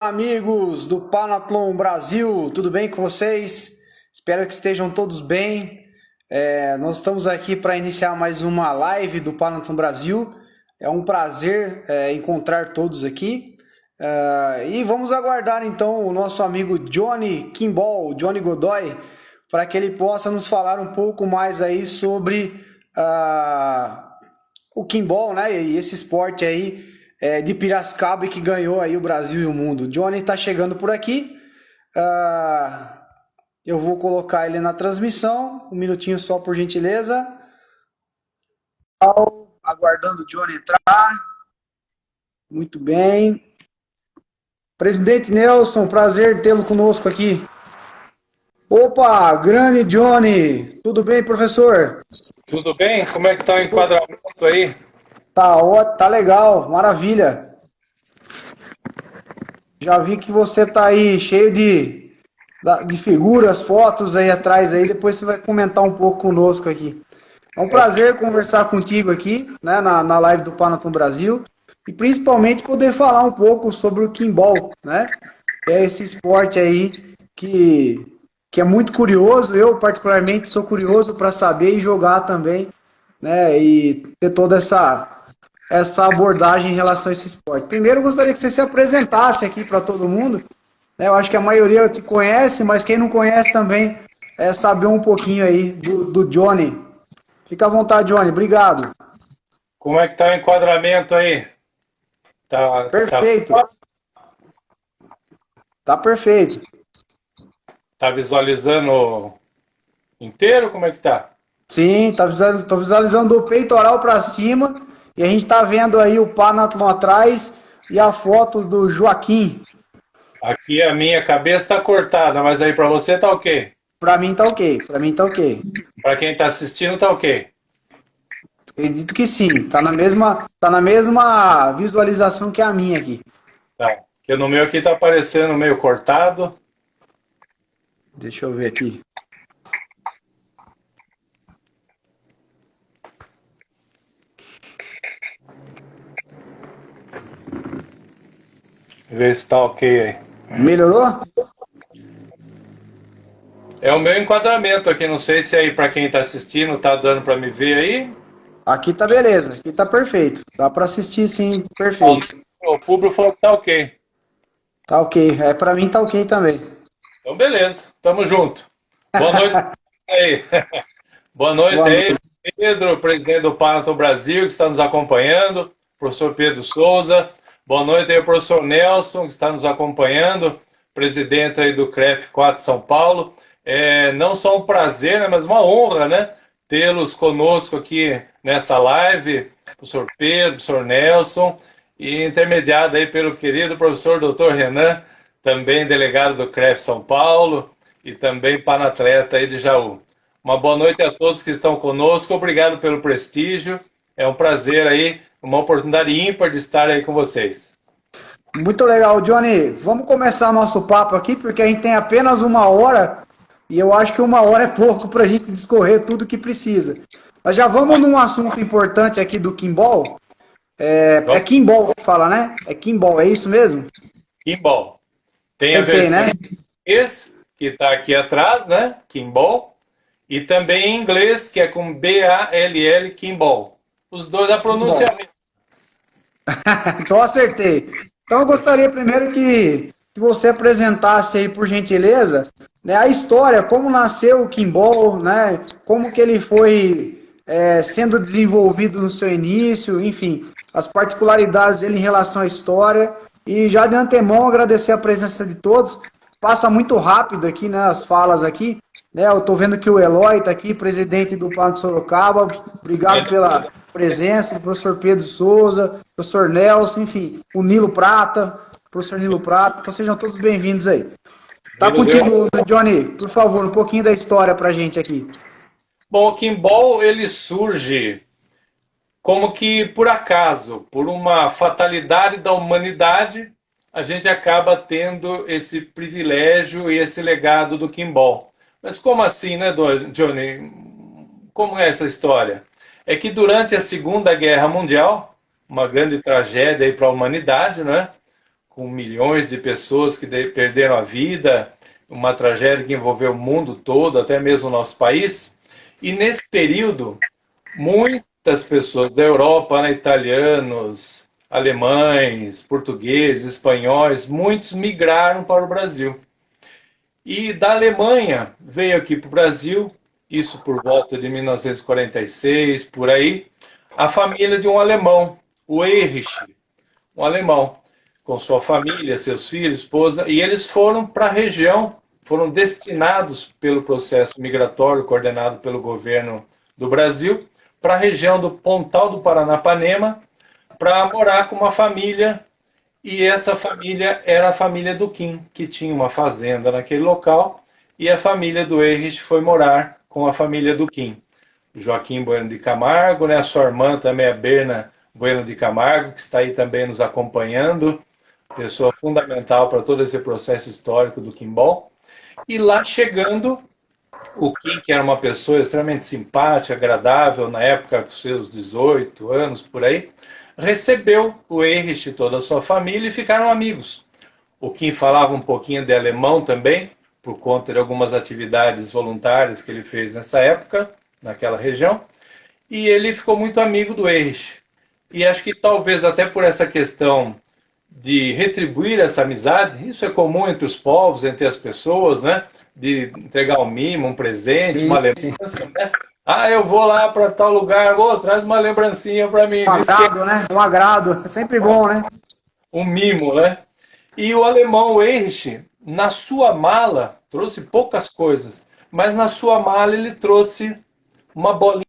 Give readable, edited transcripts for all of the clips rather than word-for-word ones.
Amigos do Panathlon Brasil, tudo bem com vocês? Espero que estejam todos bem. Nós estamos aqui para iniciar mais uma live do Panathlon Brasil. É um prazer encontrar todos aqui. E vamos aguardar então o nosso amigo Johnny Kimball, Johnny Godoy, para que ele possa nos falar um pouco mais aí sobre o Kimball, né? E esse esporte aí de Piracicaba e que ganhou aí o Brasil e o mundo. Johnny está chegando por aqui. Eu vou colocar ele na transmissão. Um minutinho só, por gentileza. Aguardando o Johnny entrar. Muito bem. Presidente Nelson, prazer tê-lo conosco aqui. Opa, grande Johnny. Tudo bem, professor? Tudo bem? Como é que tá o enquadramento aí? Tá ótimo, tá legal, maravilha. Já vi que você tá aí cheio de figuras, fotos aí atrás aí, depois você vai comentar um pouco conosco aqui. É um prazer conversar contigo aqui, né, na live do Panathlon Brasil, e principalmente poder falar um pouco sobre o Kimball, né, que é esse esporte aí que é muito curioso. Eu particularmente sou curioso para saber e jogar também, né, e ter toda essa abordagem em relação a esse esporte. Primeiro, eu gostaria que você se apresentasse aqui para todo mundo, né? Eu acho que a maioria te conhece, mas quem não conhece também saber um pouquinho aí do Johnny. Fica à vontade, Johnny. Obrigado. Como é que tá o enquadramento aí? Perfeito. Tá perfeito. Tá visualizando inteiro? Como é que tá? Sim, tô visualizando o peitoral para cima e a gente tá vendo aí o Panathlon atrás e a foto do Joaquim. Aqui a minha cabeça tá cortada, mas aí para você tá ok. Para mim tá ok. Para mim tá ok. Para quem tá assistindo tá ok. Acredito que sim. Tá na mesma visualização que a minha aqui. Tá. Porque no meu aqui tá aparecendo meio cortado. Deixa eu ver aqui. Ver se tá ok aí. Melhorou? É o meu enquadramento aqui, não sei se aí para quem tá assistindo tá dando para me ver aí. Aqui tá beleza. Aqui tá perfeito. Dá para assistir sim, perfeito. O público falou que tá ok. Tá ok. Para mim tá ok também. Então beleza, tamo junto. Boa noite aí. Boa noite Boa aí, noite. Pedro, presidente do Panathlon Brasil, que está nos acompanhando, professor Pedro Souza. Boa noite aí, professor Nelson, que está nos acompanhando, presidente aí do CREF 4 São Paulo. Não só um prazer, né, mas uma honra, né, tê-los conosco aqui nessa live, professor Pedro, professor Nelson, e intermediado aí pelo querido professor Dr. Renan, também delegado do CREF São Paulo e também panatleta aí de Jaú. Uma boa noite a todos que estão conosco. Obrigado pelo prestígio. É um prazer aí, uma oportunidade ímpar de estar aí com vocês. Muito legal, Johnny. Vamos começar nosso papo aqui, porque a gente tem apenas uma hora e eu acho que uma hora é pouco para a gente discorrer tudo que precisa. Mas já vamos num assunto importante aqui do Kimball. É Vamos, Kimball que fala, né? É Kimball, é isso mesmo? Kimball. Tem a Acertei, versão né? em português, que está aqui atrás, né? Kimball. E também em inglês, que é com B-A-L-L, Kimball. Os dois, a pronúncia é Kimball. a mesma. Então acertei. Então eu gostaria primeiro que você apresentasse aí, por gentileza, né, a história, como nasceu o Kimball, né, como que ele foi sendo desenvolvido no seu início, enfim, as particularidades dele em relação à história. E já de antemão agradecer a presença de todos. Passa muito rápido aqui, né, as falas aqui. Né, eu estou vendo que o Eloy está aqui, presidente do Plano de Sorocaba. Obrigado pela presença, o professor Pedro Souza, professor Nelson, enfim, o Nilo Prata, professor Nilo Prata. Então sejam todos bem-vindos aí. Tá Nilo deu. contigo, Johnny, por favor, um pouquinho da história pra gente aqui. Bom, o Kimball, ele surge como que por acaso, por uma fatalidade da humanidade, a gente acaba tendo esse privilégio e esse legado do Kimball. Mas como assim, né, Johnny? Como é essa história? É que durante a Segunda Guerra Mundial, uma grande tragédia para a humanidade, né? com milhões de pessoas que perderam a vida, uma tragédia que envolveu o mundo todo, até mesmo o nosso país. E nesse período, muitas pessoas da Europa, né, italianos, alemães, portugueses, espanhóis, muitos migraram para o Brasil. E da Alemanha veio aqui para o Brasil, isso por volta de 1946, por aí, a família de um alemão, o Erich, um alemão, com sua família, seus filhos, esposa, e eles foram para a região, foram destinados pelo processo migratório coordenado pelo governo do Brasil, para a região do Pontal do Paranapanema, para morar com uma família, e essa família era a família do Kim, que tinha uma fazenda naquele local, e a família do Erich foi morar com a família do Kim. Joaquim Bueno de Camargo, né? A sua irmã também, a Berna Bueno de Camargo, que está aí também nos acompanhando, pessoa fundamental para todo esse processo histórico do Kimball. E lá chegando, o Kim, que era uma pessoa extremamente simpática, agradável, na época com seus 18 anos, por aí, recebeu o Erich e toda a sua família e ficaram amigos. O Kim falava um pouquinho de alemão também, por conta de algumas atividades voluntárias que ele fez nessa época, naquela região, e ele ficou muito amigo do Erich. E acho que talvez até por essa questão de retribuir essa amizade, isso é comum entre os povos, entre as pessoas, né? De entregar um mimo, um presente, uma lembrança, né? Ah, eu vou lá para tal lugar, traz uma lembrancinha para mim. Um agrado, né? Um agrado, sempre bom, né? Um mimo, né? E o alemão, o Erich, na sua mala, trouxe poucas coisas, mas na sua mala ele trouxe uma bolinha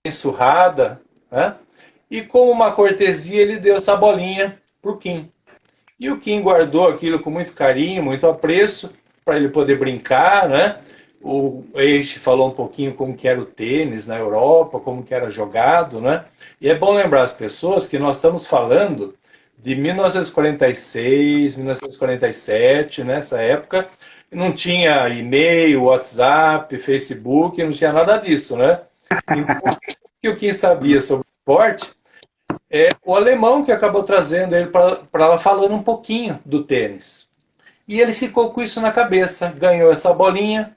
ensurrada, né? E com uma cortesia ele deu essa bolinha para o Kim. E o Kim guardou aquilo com muito carinho, muito apreço, para ele poder brincar, né? O Erich falou um pouquinho como que era o tênis na Europa, como que era jogado, né? E é bom lembrar as pessoas que nós estamos falando de 1946, 1947, nessa época, não tinha e-mail, WhatsApp, Facebook, não tinha nada disso, né? Então, o que o Kim sabia sobre esporte é o alemão que acabou trazendo ele para lá falando um pouquinho do tênis. E ele ficou com isso na cabeça, ganhou essa bolinha,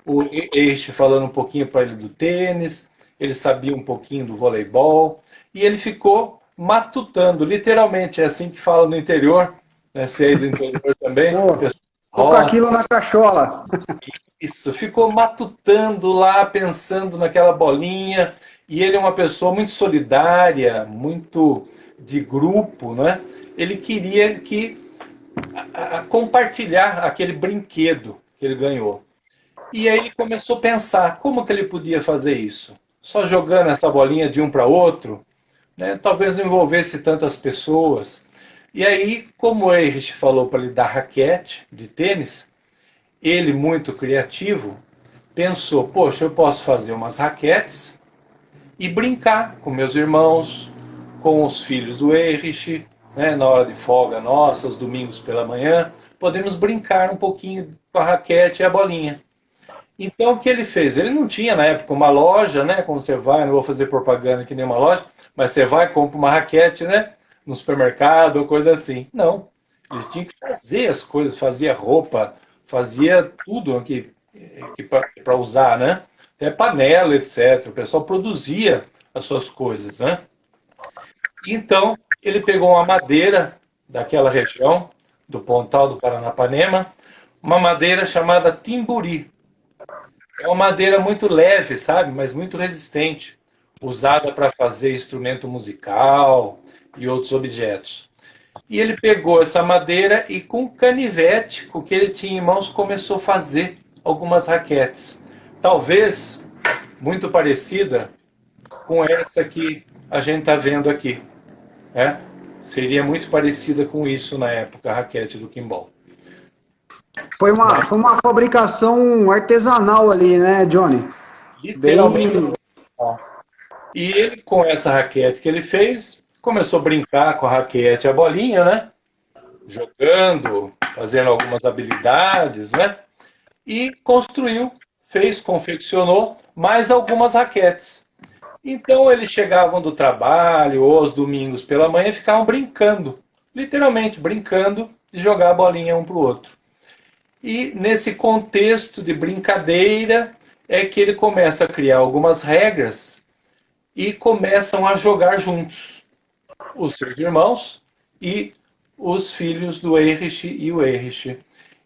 o Erich falando um pouquinho para ele do tênis, ele sabia um pouquinho do voleibol, e ele ficou matutando, literalmente, é assim que fala no interior, né? Se é aí do interior também. Tô com aquilo na cachola. Isso, ficou matutando lá, pensando naquela bolinha, e ele é uma pessoa muito solidária, muito de grupo, né? Ele queria compartilhar aquele brinquedo que ele ganhou. E aí ele começou a pensar, como que ele podia fazer isso? Só jogando essa bolinha de um para outro? Né? Talvez não envolvesse tantas pessoas. E aí, como o Erich falou para ele dar raquete de tênis, ele, muito criativo, pensou, poxa, eu posso fazer umas raquetes e brincar com meus irmãos, com os filhos do Erich, né, na hora de folga nossa, os domingos pela manhã, podemos brincar um pouquinho com a raquete e a bolinha. Então, o que ele fez? Ele não tinha, na época, uma loja, né? Como você vai, não vou fazer propaganda que nem uma loja, mas você vai e compra uma raquete, né? No supermercado ou coisa assim. Não. Eles tinham que fazer as coisas, fazia roupa, fazia tudo aqui para usar, né? Até panela, etc. O pessoal produzia as suas coisas, né? Então, ele pegou uma madeira daquela região, do Pontal do Paranapanema, uma madeira chamada timburi. É uma madeira muito leve, sabe? Mas muito resistente, usada para fazer instrumento musical e outros objetos. E ele pegou essa madeira e com canivete, com o que ele tinha em mãos, começou a fazer algumas raquetes. Talvez muito parecida com essa que a gente está vendo aqui. Né? Seria muito parecida com isso na época, a raquete do Kimball. Foi uma fabricação artesanal ali, né, Johnny? Literalmente. Bem... E ele, com essa raquete que ele fez, começou a brincar com a raquete e a bolinha, né? Jogando, fazendo algumas habilidades, né? E construiu, confeccionou mais algumas raquetes. Então eles chegavam do trabalho ou aos domingos pela manhã e ficavam brincando, literalmente brincando de jogar a bolinha um para o outro. E nesse contexto de brincadeira é que ele começa a criar algumas regras e começam a jogar juntos, os seus irmãos e os filhos do Erich e o Erich.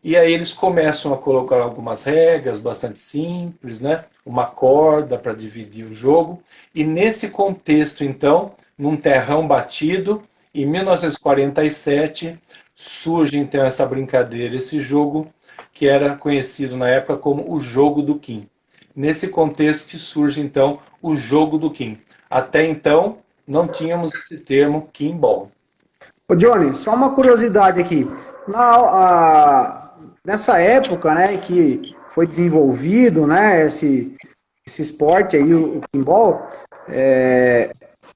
E aí eles começam a colocar algumas regras bastante simples, né? Uma corda para dividir o jogo. E nesse contexto, então, num terrão batido, em 1947, surge então essa brincadeira, esse jogo que era conhecido na época como o jogo do Kim. Nesse contexto que surge então o jogo do Kim. Até então não tínhamos esse termo Kimball. Ô Johnny, só uma curiosidade aqui. Nessa época, né, que foi desenvolvido, né, esse esporte aí, o pinball,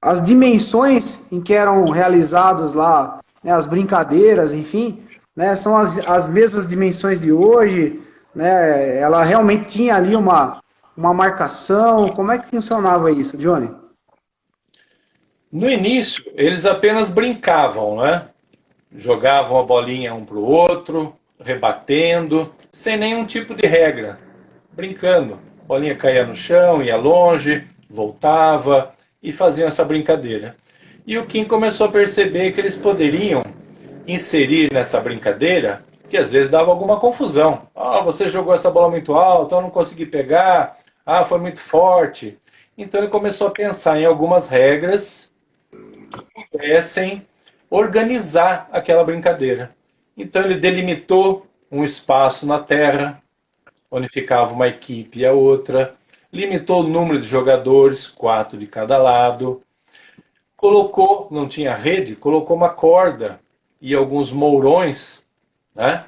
as dimensões em que eram realizadas lá, né, as brincadeiras, enfim, né, são as mesmas dimensões de hoje, né, ela realmente tinha ali uma marcação, como é que funcionava isso, Johnny? No início, eles apenas brincavam, né? Jogavam a bolinha um para o outro, rebatendo, sem nenhum tipo de regra, brincando. A bolinha caía no chão, ia longe, voltava e faziam essa brincadeira. E o Kim começou a perceber que eles poderiam inserir nessa brincadeira, que às vezes dava alguma confusão. Ah, você jogou essa bola muito alta, eu não consegui pegar, ah, foi muito forte. Então ele começou a pensar em algumas regras pudessem organizar aquela brincadeira. Então ele delimitou um espaço na terra, onde ficava uma equipe e a outra, limitou o número de jogadores, 4 de cada lado, colocou, não tinha rede, colocou uma corda e alguns mourões, né?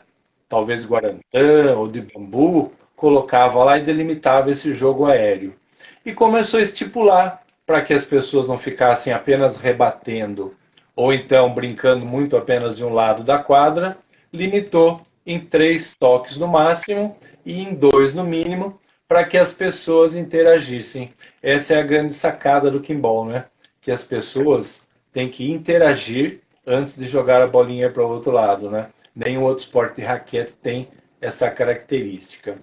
Talvez guarantã ou de bambu, colocava lá e delimitava esse jogo aéreo. E começou a estipular para que as pessoas não ficassem apenas rebatendo ou então brincando muito apenas de um lado da quadra, limitou em 3 toques no máximo e em 2 no mínimo, para que as pessoas interagissem. Essa é a grande sacada do Kimball, né? Que as pessoas têm que interagir antes de jogar a bolinha para o outro lado, né? Nenhum outro esporte de raquete tem essa característica.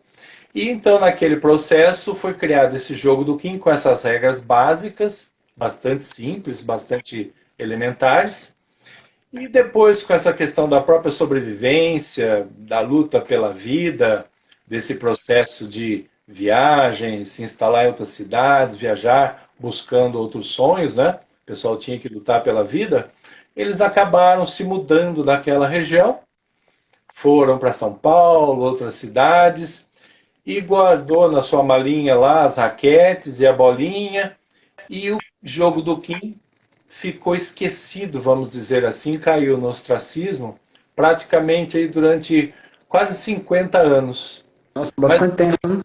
E então, naquele processo, foi criado esse jogo do Kim com essas regras básicas, bastante simples, bastante elementares. E depois, com essa questão da própria sobrevivência, da luta pela vida, desse processo de viagem, se instalar em outras cidades, viajar, buscando outros sonhos, né? O pessoal tinha que lutar pela vida. Eles acabaram se mudando daquela região, foram para São Paulo, outras cidades, e guardou na sua malinha lá as raquetes e a bolinha, e o jogo do Kim ficou esquecido, vamos dizer assim, caiu no ostracismo, praticamente aí durante quase 50 anos. Nossa, Mas bastante tempo, né?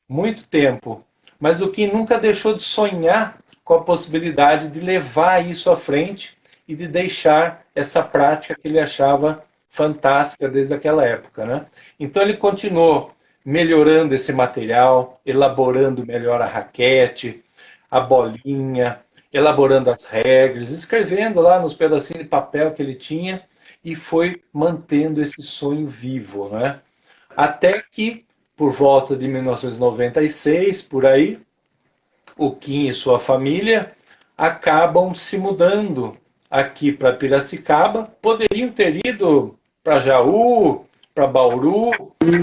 muito tempo. Mas o Kim nunca deixou de sonhar com a possibilidade de levar isso à frente e de deixar essa prática que ele achava fantástica desde aquela época, né? Então ele continuou melhorando esse material, elaborando melhor a raquete, a bolinha, elaborando as regras, escrevendo lá nos pedacinhos de papel que ele tinha e foi mantendo esse sonho vivo, né? Até que, por volta de 1996, por aí, o Kim e sua família acabam se mudando aqui para Piracicaba. Poderiam ter ido para Jaú, para Bauru,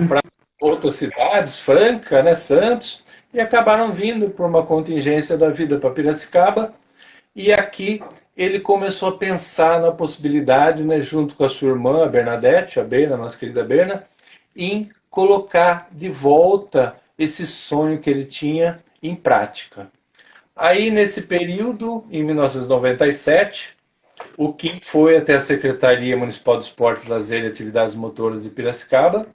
para outras cidades, Franca, né, Santos, e acabaram vindo por uma contingência da vida para Piracicaba. E aqui ele começou a pensar na possibilidade, né, junto com a sua irmã, a Bernadette, a Berna, nossa querida Berna, em colocar de volta esse sonho que ele tinha em prática. Aí, nesse período, em 1997, o Kim foi até a Secretaria Municipal do Esporte, Lazer e Atividades Motoras de Piracicaba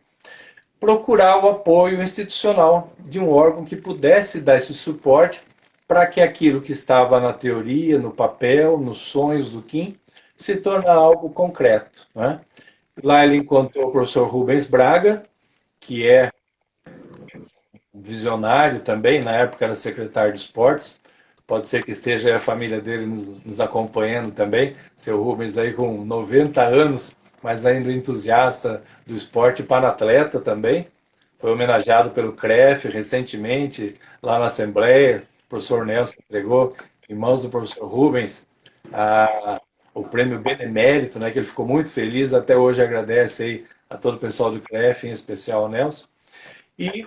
procurar o apoio institucional de um órgão que pudesse dar esse suporte para que aquilo que estava na teoria, no papel, nos sonhos do Kim, se tornasse algo concreto, né? Lá ele encontrou o professor Rubens Braga, que é visionário também, na época era secretário de esportes, pode ser que esteja a família dele nos acompanhando também, seu Rubens aí com 90 anos, mas ainda entusiasta do esporte para atleta também, foi homenageado pelo CREF recentemente, lá na Assembleia, o professor Nelson entregou, em mãos do professor Rubens, o prêmio Benemérito, né, que ele ficou muito feliz, até hoje agradece aí a todo o pessoal do CREF, em especial ao Nelson. E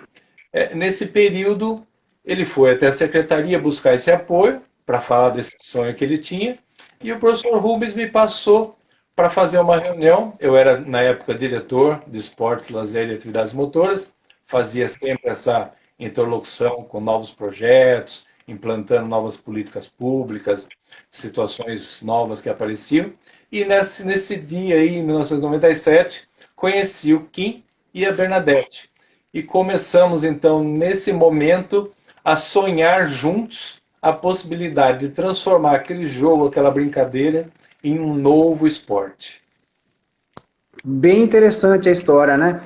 nesse período ele foi até a secretaria buscar esse apoio para falar desse sonho que ele tinha, e o professor Rubens me passou para fazer uma reunião. Eu era, na época, diretor de esportes, lazer e atividades motoras, fazia sempre essa interlocução com novos projetos, implantando novas políticas públicas, situações novas que apareciam. E nesse dia aí, em 1997, conheci o Kim e a Bernadette. E começamos, então, nesse momento, a sonhar juntos a possibilidade de transformar aquele jogo, aquela brincadeira, em um novo esporte. Bem interessante a história, né?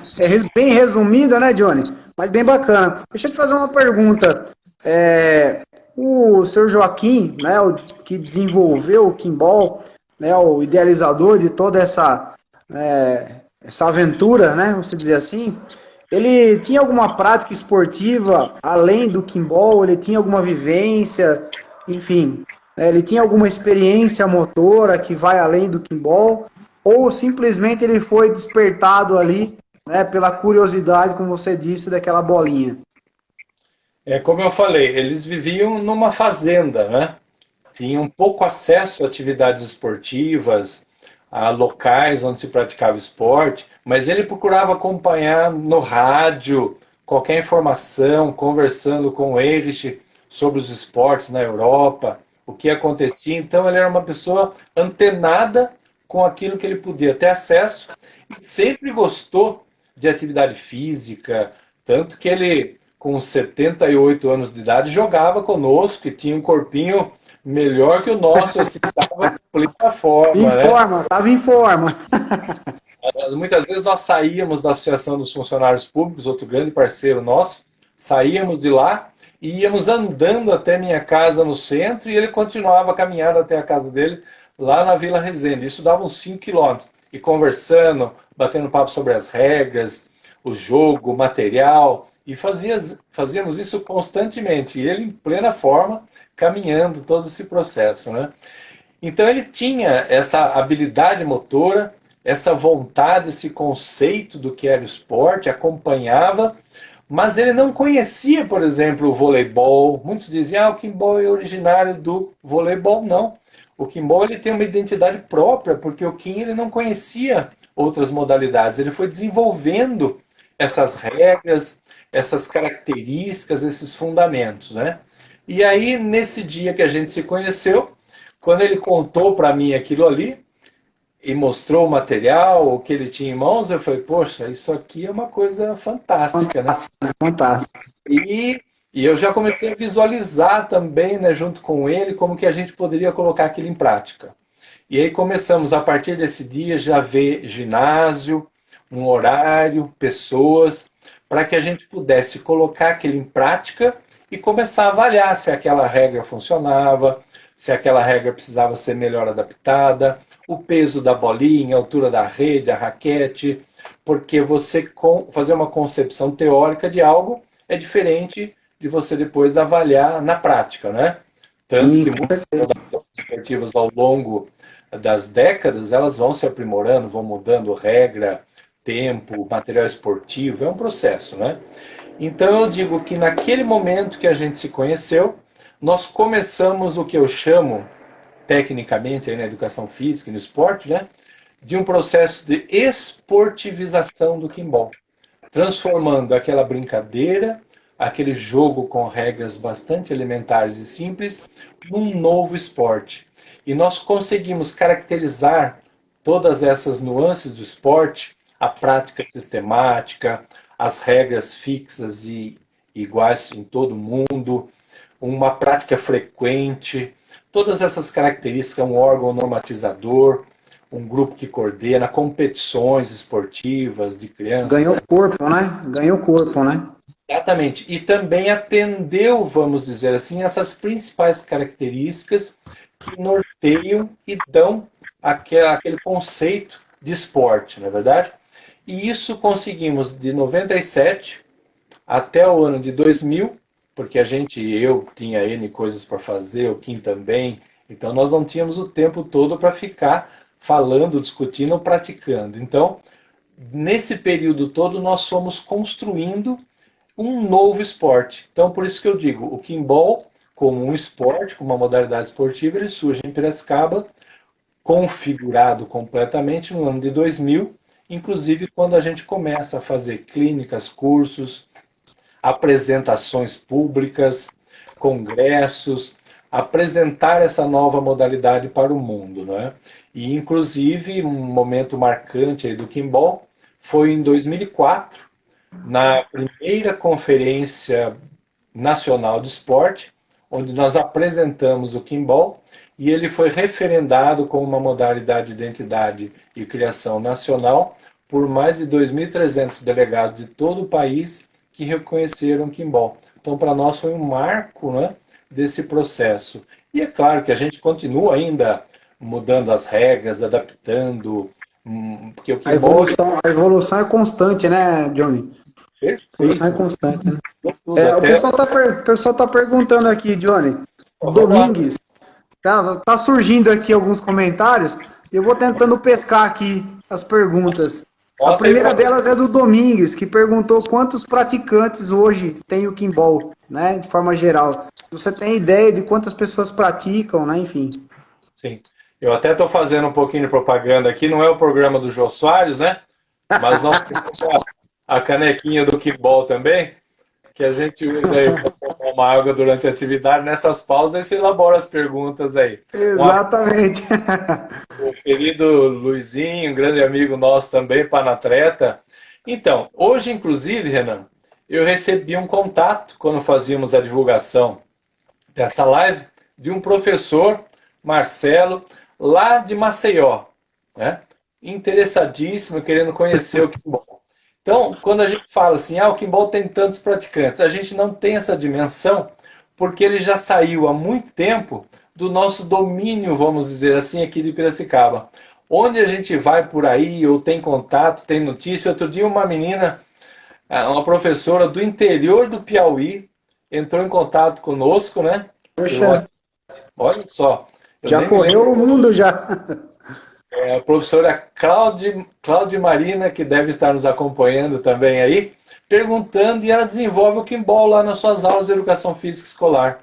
Bem resumida, né, Johnny? Mas bem bacana. Deixa eu te fazer uma pergunta. O senhor Joaquim, né, o que desenvolveu o Kimball, né, o idealizador de toda essa aventura, né, vamos dizer assim, ele tinha alguma prática esportiva além do Kimball? Ele tinha alguma vivência, enfim, né, ele tinha alguma experiência motora que vai além do Kimball? Ou simplesmente ele foi despertado ali, né, pela curiosidade, como você disse, daquela bolinha? Como eu falei, eles viviam numa fazenda, né? Tinham pouco acesso a atividades esportivas, a locais onde se praticava esporte, mas ele procurava acompanhar no rádio qualquer informação, conversando com o Erich sobre os esportes na Europa, o que acontecia. Então ele era uma pessoa antenada com aquilo que ele podia ter acesso e sempre gostou de atividade física, tanto que ele, com 78 anos de idade, jogava conosco e tinha um corpinho melhor que o nosso, assim, estava em plena forma, né? Estava em forma. Muitas vezes nós saíamos da Associação dos Funcionários Públicos, outro grande parceiro nosso, saíamos de lá e íamos andando até minha casa no centro e ele continuava caminhando até a casa dele lá na Vila Resende. Isso dava uns 5 quilômetros. E conversando, batendo papo sobre as regras, o jogo, o material, e fazíamos isso constantemente. E ele em plena forma, caminhando todo esse processo, né? Então ele tinha essa habilidade motora, essa vontade, esse conceito do que era o esporte, acompanhava, mas ele não conhecia, por exemplo, o voleibol. Muitos diziam, o Kimball é originário do voleibol. Não. O Kimball ele tem uma identidade própria, porque o Kim ele não conhecia outras modalidades. Ele foi desenvolvendo essas regras, essas características, esses fundamentos, né? E aí, nesse dia que a gente se conheceu, quando ele contou para mim aquilo ali e mostrou o material, o que ele tinha em mãos, eu falei, poxa, isso aqui é uma coisa fantástica, né? Fantástico. E eu já comecei a visualizar também, né, junto com ele, como que a gente poderia colocar aquilo em prática. E aí começamos, a partir desse dia, já ver ginásio, um horário, pessoas, para que a gente pudesse colocar aquilo em prática e começar a avaliar se aquela regra funcionava, se aquela regra precisava ser melhor adaptada, o peso da bolinha, a altura da rede, a raquete, porque você fazer uma concepção teórica de algo é diferente de você depois avaliar na prática, né? Tanto que muitas modalidades esportivas ao longo das décadas, elas vão se aprimorando, vão mudando regra, tempo, material esportivo, é um processo, né? Então eu digo que naquele momento que a gente se conheceu, nós começamos o que eu chamo, tecnicamente, aí na educação física e no esporte, né, de um processo de esportivização do Kimball, transformando aquela brincadeira, aquele jogo com regras bastante elementares e simples, num novo esporte. E nós conseguimos caracterizar todas essas nuances do esporte, a prática sistemática, as regras fixas e iguais em todo mundo, uma prática frequente, todas essas características, um órgão normatizador, um grupo que coordena competições esportivas de crianças. Ganhou corpo, né? Ganhou corpo, né? Exatamente. E também atendeu, vamos dizer assim, essas principais características que norteiam e dão aquele conceito de esporte, não é verdade? E isso conseguimos de 97 até o ano de 2000, porque eu tinha N coisas para fazer, o Kim também, então nós não tínhamos o tempo todo para ficar falando, discutindo ou praticando. Então, nesse período todo, nós fomos construindo um novo esporte. Então, por isso que eu digo, o Kimball, como um esporte, como uma modalidade esportiva, ele surge em Piracicaba, configurado completamente no ano de 2000, inclusive quando a gente começa a fazer clínicas, cursos, apresentações públicas, congressos, apresentar essa nova modalidade para o mundo, não é? E inclusive um momento marcante aí do Kimball foi em 2004, na primeira conferência nacional de esporte, onde nós apresentamos o Kimball e ele foi referendado como uma modalidade de identidade e criação nacional por mais de 2.300 delegados de todo o país que reconheceram o Kimball. Então, para nós foi um marco, né, desse processo. E é claro que a gente continua ainda mudando as regras, adaptando, porque o Kimball... A evolução é constante, né, Johnny? A evolução é Perfeito. constante, né? Tudo, O até... pessoal tá perguntando aqui, Johnny. Vamos lá. Domingues, tá surgindo aqui alguns comentários. Eu vou tentando pescar aqui as perguntas. A Bota aí primeira pra... delas é do Domingues, que perguntou quantos praticantes hoje tem o Kimball, né, de forma geral. Se você tem ideia de quantas pessoas praticam, né, enfim. Sim. Eu até estou fazendo um pouquinho de propaganda aqui, não é o programa do Jô Soares, né? Mas não a canequinha do Kimball também, que a gente usa aí para tomar uma água durante a atividade. Nessas pausas você elabora as perguntas aí. Exatamente. O querido Luizinho, um grande amigo nosso também, panatleta. Então, hoje, inclusive, Renan, eu recebi um contato quando fazíamos a divulgação dessa live de um professor, Marcelo, lá de Maceió, né? Interessadíssimo, querendo conhecer o Kimball. Então, quando a gente fala assim, o Kimball tem tantos praticantes, a gente não tem essa dimensão, porque ele já saiu há muito tempo do nosso domínio, vamos dizer assim, aqui de Piracicaba. Onde a gente vai por aí, ou tem contato, tem notícia. Outro dia uma menina, uma professora do interior do Piauí, entrou em contato conosco, né? Poxa, Olha só. já correu o mundo já. A professora Cláudia Marina, que deve estar nos acompanhando também aí, perguntando, e ela desenvolve o Kimball lá nas suas aulas de educação física escolar.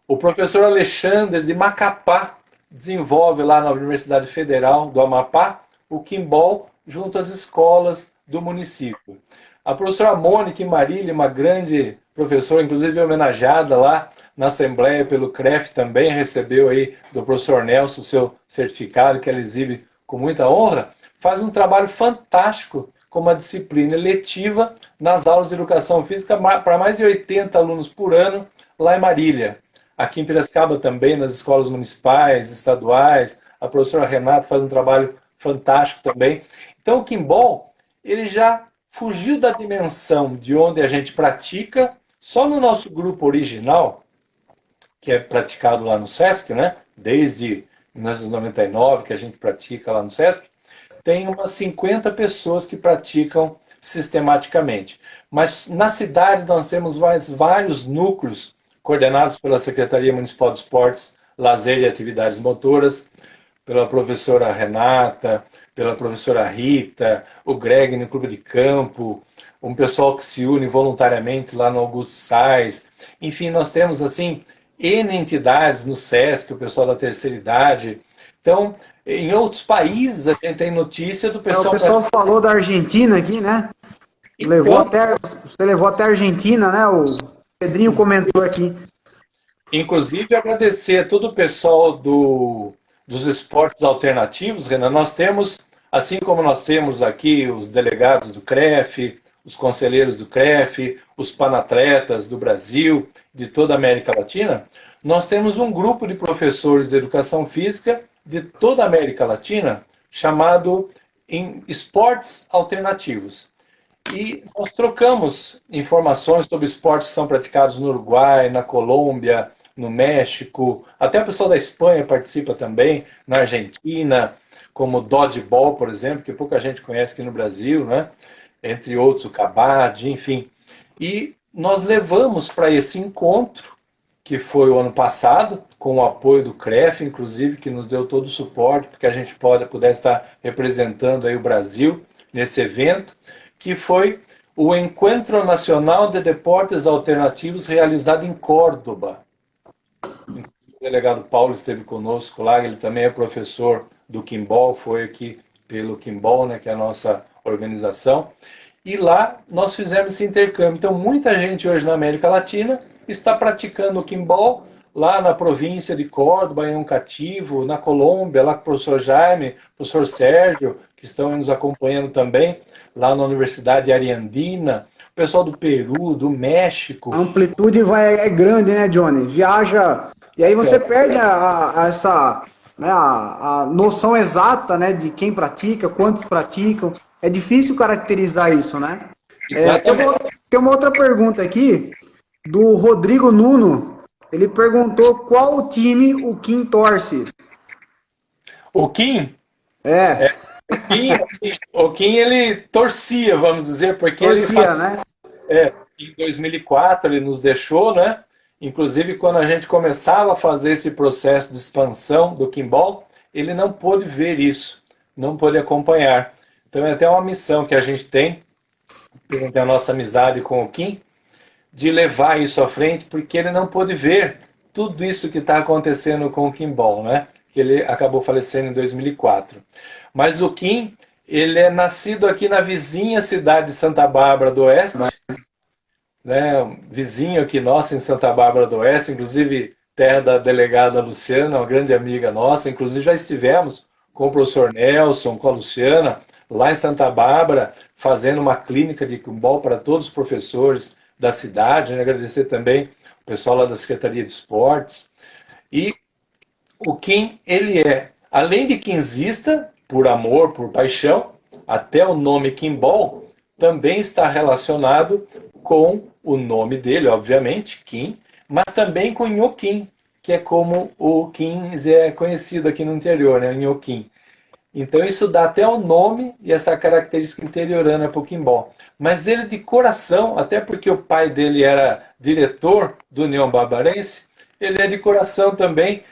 O professor Alexandre, de Macapá, desenvolve lá na Universidade Federal do Amapá o Kimball junto às escolas do município. A professora Mônica Marília, uma grande professora, inclusive homenageada lá na Assembleia pelo CREF, também recebeu aí do professor Nelson o seu certificado, que ela exibe com muita honra, faz um trabalho fantástico com uma disciplina letiva nas aulas de educação física para mais de 80 alunos por ano lá em Marília. Aqui em Piracicaba também, nas escolas municipais, estaduais, a professora Renata faz um trabalho fantástico também. Então o Kimball, ele já fugiu da dimensão de onde a gente pratica, só no nosso grupo original, que é praticado lá no SESC, né? Desde 1999 que a gente pratica lá no SESC, tem umas 50 pessoas que praticam sistematicamente. Mas na cidade nós temos vários núcleos coordenados pela Secretaria Municipal de Esportes, Lazer e Atividades Motoras, pela professora Renata, pela professora Rita, o Greg no Clube de Campo, um pessoal que se une voluntariamente lá no Augusto Sais. Enfim, nós temos assim N entidades no SESC, o pessoal da terceira idade. Então, em outros países a gente tem notícia do pessoal... O pessoal falou da Argentina aqui, né? Você levou até a Argentina, né? O Pedrinho comentou aqui. Inclusive, agradecer a todo o pessoal dos esportes alternativos, Renan. Nós temos, assim como nós temos aqui os delegados do CREF, os conselheiros do CREF, os panatletas do Brasil, de toda a América Latina, nós temos um grupo de professores de educação física de toda a América Latina chamado em Esportes Alternativos. E nós trocamos informações sobre esportes que são praticados no Uruguai, na Colômbia, no México, até o pessoal da Espanha participa também, na Argentina, como o dodgeball, por exemplo, que pouca gente conhece aqui no Brasil, né? Entre outros, o kabaddi, enfim. E nós levamos para esse encontro, que foi o ano passado, com o apoio do CREF, inclusive, que nos deu todo o suporte, porque a gente pudesse estar representando aí o Brasil nesse evento, que foi o Encontro Nacional de Deportes Alternativos realizado em Córdoba. O delegado Paulo esteve conosco lá, ele também é professor do Kimball, foi aqui pelo Kimball, né, que é a nossa organização, e lá nós fizemos esse intercâmbio. Então muita gente hoje na América Latina está praticando o Kimball, lá na província de Córdoba, em um cativo, na Colômbia, lá com o professor Jaime, o professor Sérgio, que estão nos acompanhando também, lá na Universidade de Ariandina, o pessoal do Peru, do México. A amplitude é grande, né, Johnny? Viaja, e aí você perde essa, né, a noção exata, né, de quem pratica, quantos praticam. É difícil caracterizar isso, né? Tem uma outra pergunta aqui, do Rodrigo Nuno. Ele perguntou qual time o Kim torce. O Kim? É. O Kim, ele torcia, vamos dizer, porque torcia, né? Em 2004 ele nos deixou, né? Inclusive, quando a gente começava a fazer esse processo de expansão do Kimball, ele não pôde ver isso, não pôde acompanhar. Então é até uma missão que a gente tem, durante a nossa amizade com o Kim, de levar isso à frente, porque ele não pôde ver tudo isso que está acontecendo com o Kimball, né? Que ele acabou falecendo em 2004. Mas o Kim, ele é nascido aqui na vizinha cidade de Santa Bárbara do Oeste, né? Vizinho aqui nosso em Santa Bárbara do Oeste, inclusive terra da delegada Luciana, uma grande amiga nossa. Inclusive já estivemos com o professor Nelson, com a Luciana, lá em Santa Bárbara, fazendo uma clínica de Kimball para todos os professores da cidade, né? Agradecer também o pessoal lá da Secretaria de Esportes. E o Kim, ele é, além de quinzista, por amor, por paixão, até o nome Kimball também está relacionado com o nome dele, obviamente, Kim, mas também com Nhoquim, que é como o 15 é conhecido aqui no interior, né? Nhoquim. Então isso dá até o nome e essa característica interiorana para o Kimball. Mas ele de coração, até porque o pai dele era diretor do União Barbarense, ele é de coração também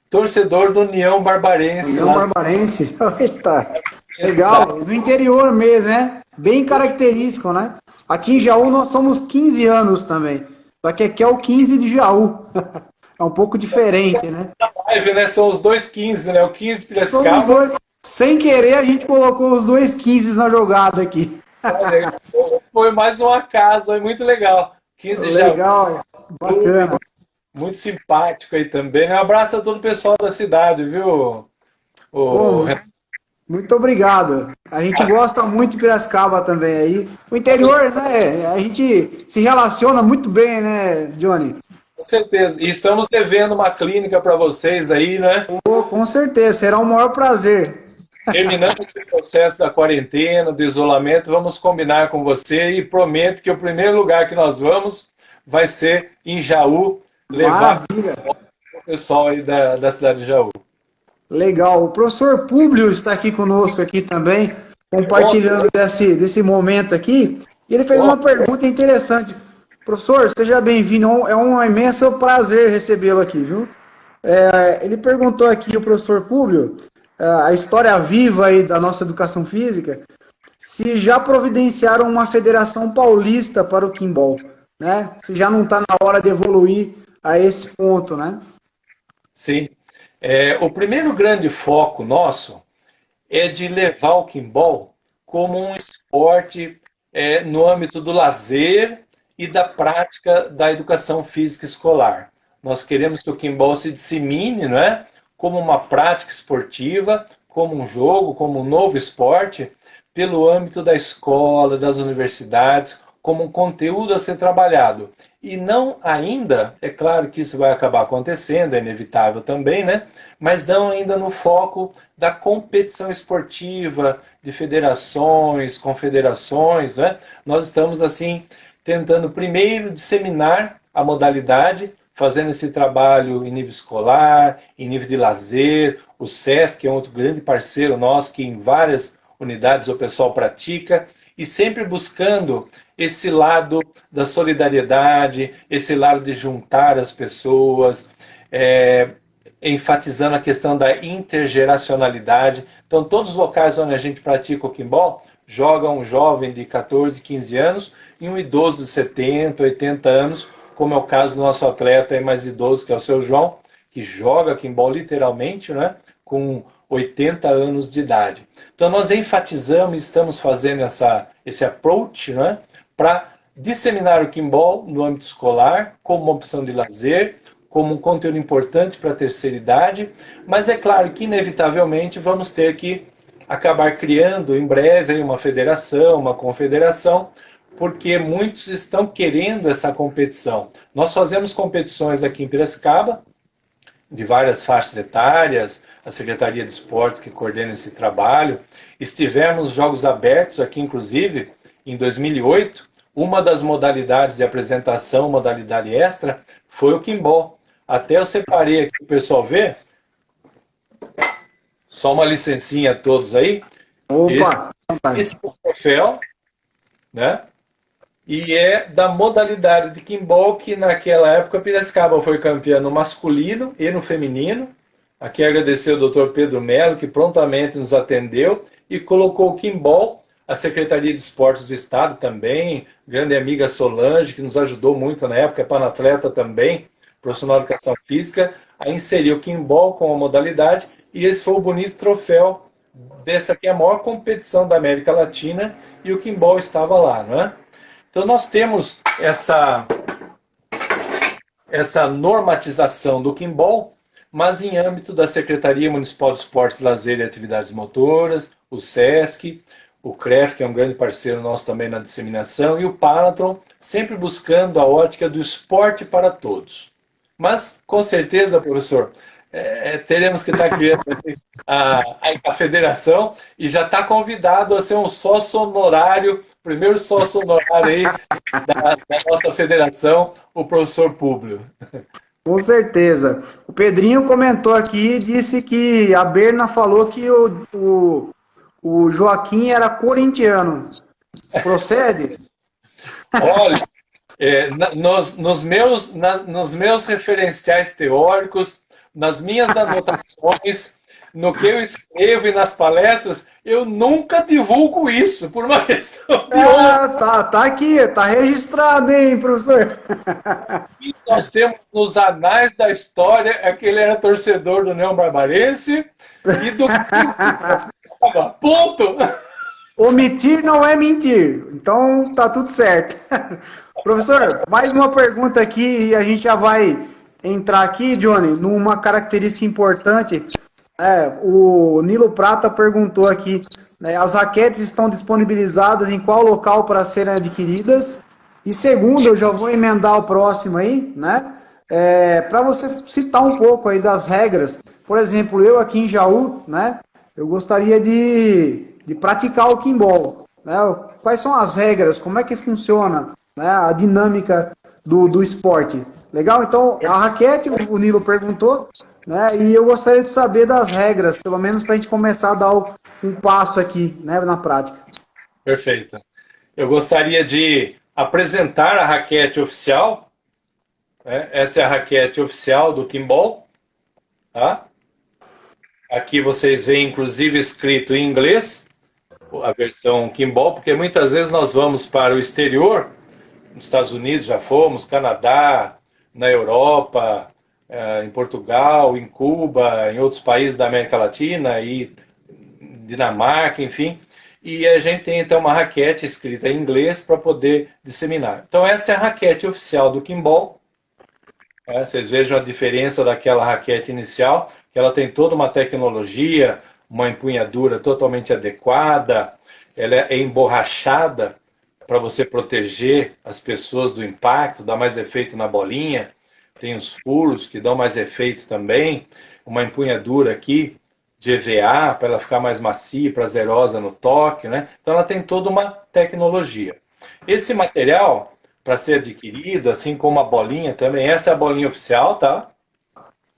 torcedor do União Barbarense. União Barbarense? Eita, legal, do interior mesmo, né? Bem característico, né? Aqui em Jaú nós somos 15 anos também, só que aqui é o 15 de Jaú. É um pouco diferente, né? Na live, né? São os dois 15, né? O 15 de Piracicaba. Sem querer, a gente colocou os dois 15 na jogada aqui. Foi mais um acaso, é muito legal. 15 legal, bacana. Muito simpático aí também. Um abraço a todo o pessoal da cidade, viu? Muito obrigado. A gente gosta muito de Piracicaba também aí. O interior, né? A gente se relaciona muito bem, né, Johnny? Com certeza. E estamos devendo uma clínica para vocês aí, né? Com certeza, será um maior prazer. Terminando o processo da quarentena, do isolamento, vamos combinar com você e prometo que o primeiro lugar que nós vamos vai ser em Jaú, levar o pessoal aí da cidade de Jaú. Legal. O professor Públio está aqui conosco aqui também, compartilhando desse momento aqui. E ele fez uma pergunta interessante. Professor, seja bem-vindo. É um imenso prazer recebê-lo aqui, viu? Ele perguntou aqui, o professor Públio, a história viva aí da nossa educação física, se já providenciaram uma federação paulista para o Kimball, né? Se já não está na hora de evoluir a esse ponto, né? Sim. O primeiro grande foco nosso é de levar o Kimball como um esporte no âmbito do lazer e da prática da educação física escolar. Nós queremos que o Kimball se dissemine, não é? Como uma prática esportiva, como um jogo, como um novo esporte, pelo âmbito da escola, das universidades, como um conteúdo a ser trabalhado. E não ainda, é claro que isso vai acabar acontecendo, é inevitável também, né? Mas não ainda no foco da competição esportiva, de federações, confederações, né? Nós estamos, assim, tentando primeiro disseminar a modalidade, fazendo esse trabalho em nível escolar, em nível de lazer. O SESC é um outro grande parceiro nosso que em várias unidades o pessoal pratica, e sempre buscando esse lado da solidariedade, esse lado de juntar as pessoas, enfatizando a questão da intergeracionalidade. Então, todos os locais onde a gente pratica o kimball, joga um jovem de 14, 15 anos e um idoso de 70, 80 anos, como é o caso do nosso atleta mais idoso, que é o seu João, que joga kimball literalmente, né, com 80 anos de idade. Então nós enfatizamos, estamos fazendo esse approach, né, para disseminar o kimball no âmbito escolar, como uma opção de lazer, como um conteúdo importante para a terceira idade, mas é claro que inevitavelmente vamos ter que acabar criando em breve uma federação, uma confederação, porque muitos estão querendo essa competição. Nós fazemos competições aqui em Piracicaba, de várias faixas etárias, a Secretaria de Esportes que coordena esse trabalho. Estivemos nos Jogos Abertos aqui, inclusive, em 2008. Uma das modalidades de apresentação, modalidade extra, foi o kimball. Até eu separei aqui para o pessoal ver. Só uma licencinha a todos aí. Opa! Esse é o troféu, né? E é da modalidade de kimball, que naquela época Piracicaba foi campeã no masculino e no feminino. Aqui agradecer ao Dr. Pedro Melo, que prontamente nos atendeu e colocou o kimball, a Secretaria de Esportes do Estado também, grande amiga Solange, que nos ajudou muito na época, é panatleta também, profissional de educação física, a inserir o kimball com a modalidade, e esse foi o bonito troféu dessa aqui, a maior competição da América Latina, e o kimball estava lá, não é? Então nós temos essa normatização do kimball, mas em âmbito da Secretaria Municipal de Esportes, Lazer e Atividades Motoras, o SESC, o CREF, que é um grande parceiro nosso também na disseminação, e o Paratron, sempre buscando a ótica do esporte para todos. Mas, com certeza, professor, teremos que estar criando a federação, e já está convidado a ser um sócio honorário, primeiro sócio honorário aí da nossa federação, o professor Públio. Com certeza. O Pedrinho comentou aqui e disse que a Berna falou que o Joaquim era corintiano. Procede? Olha, nos meus referenciais teóricos, nas minhas anotações, no que eu escrevo e nas palestras, eu nunca divulgo isso, por uma questão de honra. Tá aqui, tá registrado, hein, professor? E nós temos nos anais da história é que ele era torcedor do União Barbarense e do ponto. Omitir não é mentir, então tá tudo certo. Professor, mais uma pergunta aqui e a gente já vai entrar aqui, Johnny, numa característica importante. O Nilo Prata perguntou aqui, né, as raquetes estão disponibilizadas em qual local para serem adquiridas? E segundo, eu já vou emendar o próximo aí, né? Para você citar um pouco aí das regras. Por exemplo, eu aqui em Jaú, né? Eu gostaria de praticar o kimball, né? Quais são as regras? Como é que funciona, né, a dinâmica do esporte? Legal? Então, a raquete, o Nilo perguntou, né? E eu gostaria de saber das regras, pelo menos para a gente começar a dar um passo aqui, né, na prática. Perfeito. Eu gostaria de apresentar a raquete oficial, né? Essa é a raquete oficial do kimball, tá? Aqui vocês veem, inclusive, escrito em inglês, a versão kimball, porque muitas vezes nós vamos para o exterior, nos Estados Unidos já fomos, Canadá, na Europa, em Portugal, em Cuba, em outros países da América Latina, e Dinamarca, enfim, e a gente tem então uma raquete escrita em inglês para poder disseminar. Então essa é a raquete oficial do kimball. Vocês vejam a diferença daquela raquete inicial, que ela tem toda uma tecnologia, uma empunhadura totalmente adequada, ela é emborrachada para você proteger as pessoas do impacto, dá mais efeito na bolinha. Tem os furos que dão mais efeito também. Uma empunhadura aqui de EVA para ela ficar mais macia e prazerosa no toque, né? Então ela tem toda uma tecnologia. Esse material, para ser adquirido, assim como a bolinha também, essa é a bolinha oficial, tá?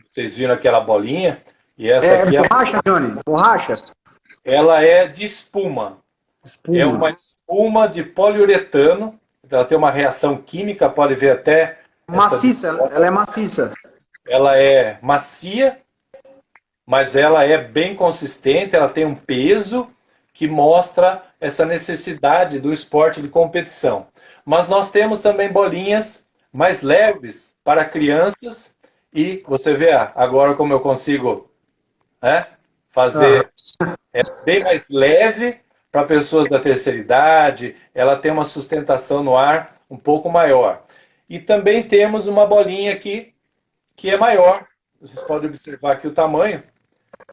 Vocês viram aquela bolinha? E essa aqui é borracha, Johnny? Borracha? Ela é de espuma. Espuma. É uma espuma de poliuretano. Ela tem uma reação química, pode ver até... Maciça, ela é maciça. Ela é macia, mas ela é bem consistente, ela tem um peso que mostra essa necessidade do esporte de competição. Mas nós temos também bolinhas mais leves para crianças e você vê agora como eu consigo fazer. É bem mais leve para pessoas da terceira idade, ela tem uma sustentação no ar um pouco maior. E também temos uma bolinha aqui que é maior. Vocês podem observar aqui o tamanho,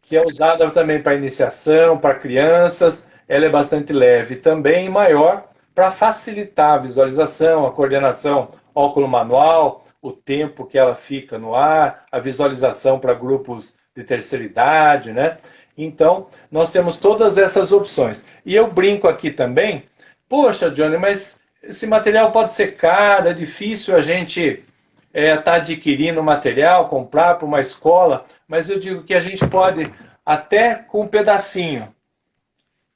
que é usada também para iniciação, para crianças. Ela é bastante leve também e maior para facilitar a visualização, a coordenação óculo manual, o tempo que ela fica no ar, a visualização para grupos de terceira idade, né? Então, nós temos todas essas opções. E eu brinco aqui também, poxa, Johnny, mas esse material pode ser caro, é difícil a gente tá adquirindo material, comprar para uma escola, mas eu digo que a gente pode, até com um pedacinho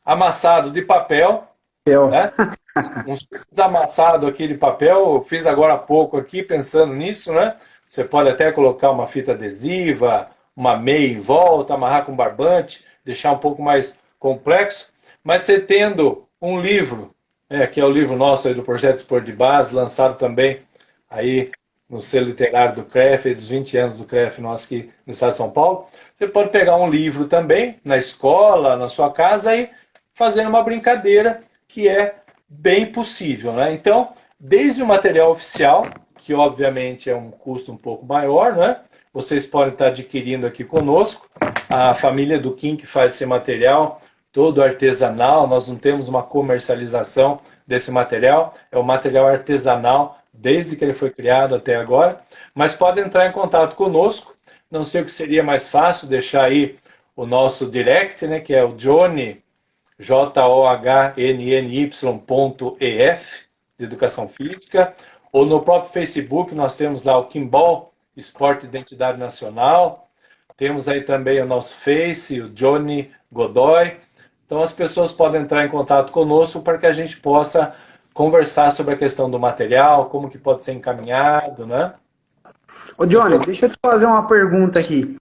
amassado de papel, né? Um amassado aqui de papel, eu fiz agora há pouco aqui, pensando nisso, né? Você pode até colocar uma fita adesiva, uma meia em volta, amarrar com barbante, deixar um pouco mais complexo, mas você tendo um livro, que é o livro nosso aí do Projeto Esporte de Base, lançado também aí no selo literário do CREF, dos 20 anos do CREF nosso aqui no estado de São Paulo, você pode pegar um livro também, na escola, na sua casa, e fazer uma brincadeira que é bem possível, né? Então, desde o material oficial, que obviamente é um custo um pouco maior, né? Vocês podem estar adquirindo aqui conosco. A família do Kim que faz esse material, todo artesanal, nós não temos uma comercialização desse material, é um material artesanal desde que ele foi criado até agora, mas pode entrar em contato conosco, não sei o que seria mais fácil, deixar aí o nosso direct, né, que é o Johnny, JOHNNY.EF, de Educação Física, ou no próprio Facebook nós temos lá o Kimball, Esporte e Identidade Nacional, temos aí também o nosso Face, o Johnny Godoy. Então as pessoas podem entrar em contato conosco para que a gente possa conversar sobre a questão do material, como que pode ser encaminhado, né? Ô Johnny, deixa eu te fazer uma pergunta aqui.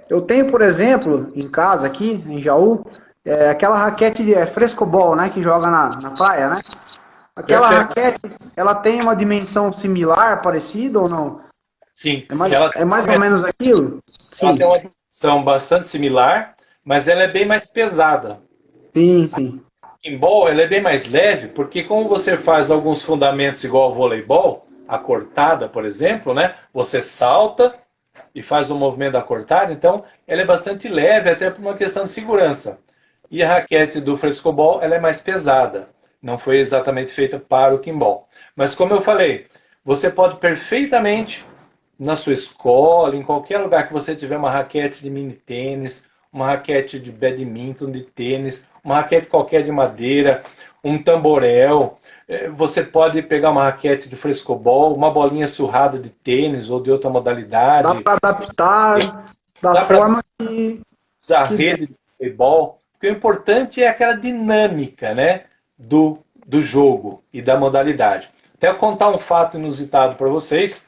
Eu tenho, por exemplo, em casa aqui, em Jaú, aquela raquete de frescobol, né, que joga na praia, né? Aquela raquete, ela tem uma dimensão similar, parecida ou não? Sim. É mais ou menos aquilo? Sim. Ela tem uma dimensão bastante similar, mas ela é bem mais pesada. Sim, sim. Kimball, ela é bem mais leve, porque como você faz alguns fundamentos igual ao voleibol, a cortada, por exemplo, né? Você salta e faz o movimento da cortada, então ela é bastante leve, até por uma questão de segurança. E a raquete do frescobol, ela é mais pesada. Não foi exatamente feita para o Kimball. Mas como eu falei, você pode perfeitamente, na sua escola, em qualquer lugar que você tiver uma raquete de mini tênis, uma raquete de badminton, de tênis, uma raquete qualquer de madeira, um tamborel, você pode pegar uma raquete de frescobol, uma bolinha surrada de tênis ou de outra modalidade. Dá para adaptar da forma que... A rede de futebol. Porque o importante é aquela dinâmica, né, do jogo e da modalidade. Até eu contar um fato inusitado para vocês,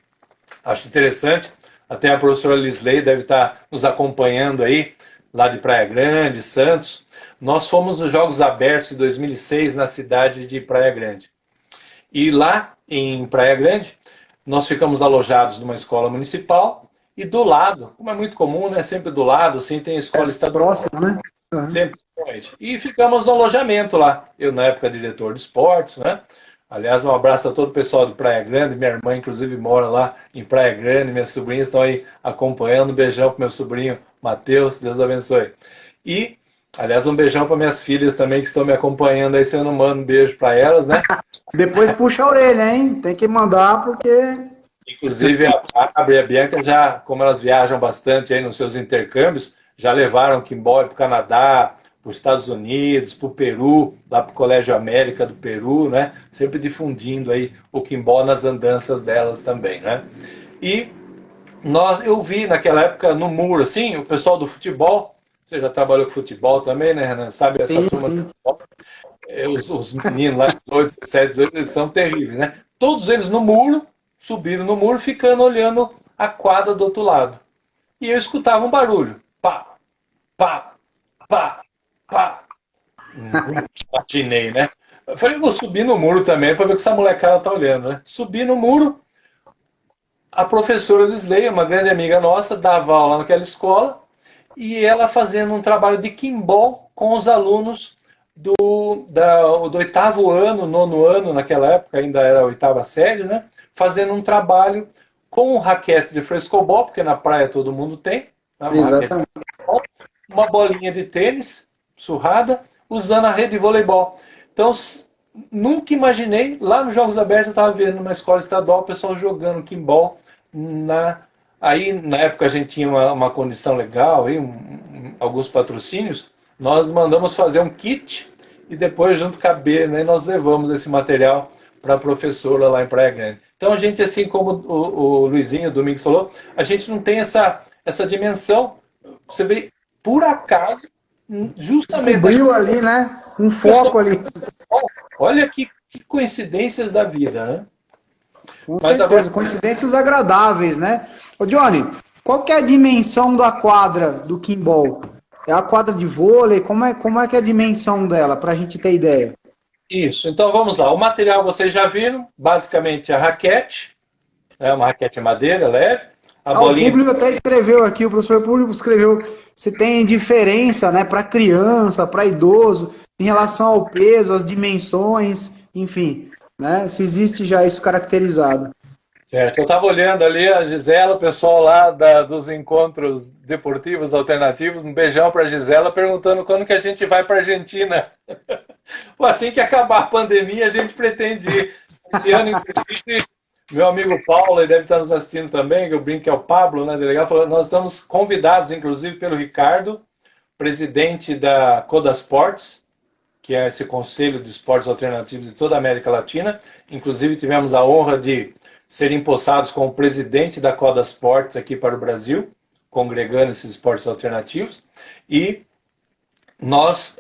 acho interessante, até a professora Lisley deve estar nos acompanhando aí, lá de Praia Grande, Santos. Nós fomos nos Jogos Abertos de 2006 na cidade de Praia Grande. E lá em Praia Grande, nós ficamos alojados numa escola municipal e do lado, como é muito comum, né, sempre do lado, assim, tem a escola estadual. Próximo, né? Uhum. Sempre. E ficamos no alojamento lá. Eu, na época, diretor de esportes, né? Aliás, um abraço a todo o pessoal de Praia Grande. Minha irmã, inclusive, mora lá em Praia Grande. Minhas sobrinhas estão aí acompanhando. Um beijão pro meu sobrinho Matheus. Deus abençoe. E Aliás, um beijão para minhas filhas também que estão me acompanhando aí, se eu não mando um beijo para elas, né? Depois puxa a orelha, hein? Tem que mandar porque... Inclusive a Fábio e a Bianca já, como elas viajam bastante aí nos seus intercâmbios, já levaram Kimball para o Canadá, para os Estados Unidos, para o Peru, lá para o Colégio América do Peru, né? Sempre difundindo aí o Kimball nas andanças delas também, né? E eu vi naquela época no muro, assim, o pessoal do futebol, você já trabalhou com futebol também, né, Renan? Sabe essa Sim, turma de sim. futebol? Os meninos lá, 8, 7, 18, eles são terríveis, né? Todos eles no muro, subiram no muro, ficando olhando a quadra do outro lado. E eu escutava um barulho. Pá, pá, pá, pá. Imaginei, né? Eu falei, vou subir no muro também para ver o que essa molecada tá olhando, né? Subi no muro, a professora Lisley, uma grande amiga nossa, dava aula naquela escola, e ela fazendo um trabalho de kimball com os alunos do oitavo ano, nono ano, naquela época ainda era a oitava série, né? Fazendo um trabalho com raquetes de frescobol, porque na praia todo mundo tem, né? Uma raquete de Exatamente. frescobol, uma bolinha de tênis surrada, usando a rede de voleibol. Então, nunca imaginei, lá nos Jogos Abertos eu estava vendo numa escola estadual o pessoal jogando kimball aí na época a gente tinha uma condição legal, aí, alguns patrocínios, nós mandamos fazer um kit e depois junto com a B, né, nós levamos esse material para a professora lá em Praia Grande. Então a gente, assim como o Luizinho, o Domingos falou, a gente não tem essa dimensão, você vê, por acaso, justamente... Descobriu ali, né? Um foco ali. Olha que coincidências da vida, né? Com Mas agora, certeza. Coincidências agradáveis, né? Ô, Johnny, qual que é a dimensão da quadra do Kimball? É a quadra de vôlei? Como é que é a dimensão dela, para a gente ter ideia? isso, então vamos lá. O material vocês já viram, basicamente a raquete, é uma raquete de madeira leve, a Ah, o bolinha. público até escreveu aqui, o professor público escreveu se tem diferença, né, para criança, para idoso, em relação ao peso, as dimensões, enfim, né, se existe já isso caracterizado. Certo, eu estava olhando ali a Gisela, o pessoal lá dos encontros deportivos alternativos, um beijão para a Gisela, perguntando quando que a gente vai para a Argentina. Assim que acabar a pandemia, a gente pretende ir. Esse ano, inclusive, meu amigo Paulo, ele deve estar nos assistindo também, que eu brinco que é o Pablo, né, delegado, falou, nós estamos convidados, inclusive, pelo Ricardo, presidente da Coda Sports, que é esse conselho de esportes alternativos de toda a América Latina. Inclusive, tivemos a honra de ser empossados como presidente da Coda Sports aqui para o Brasil, congregando esses esportes alternativos. E nós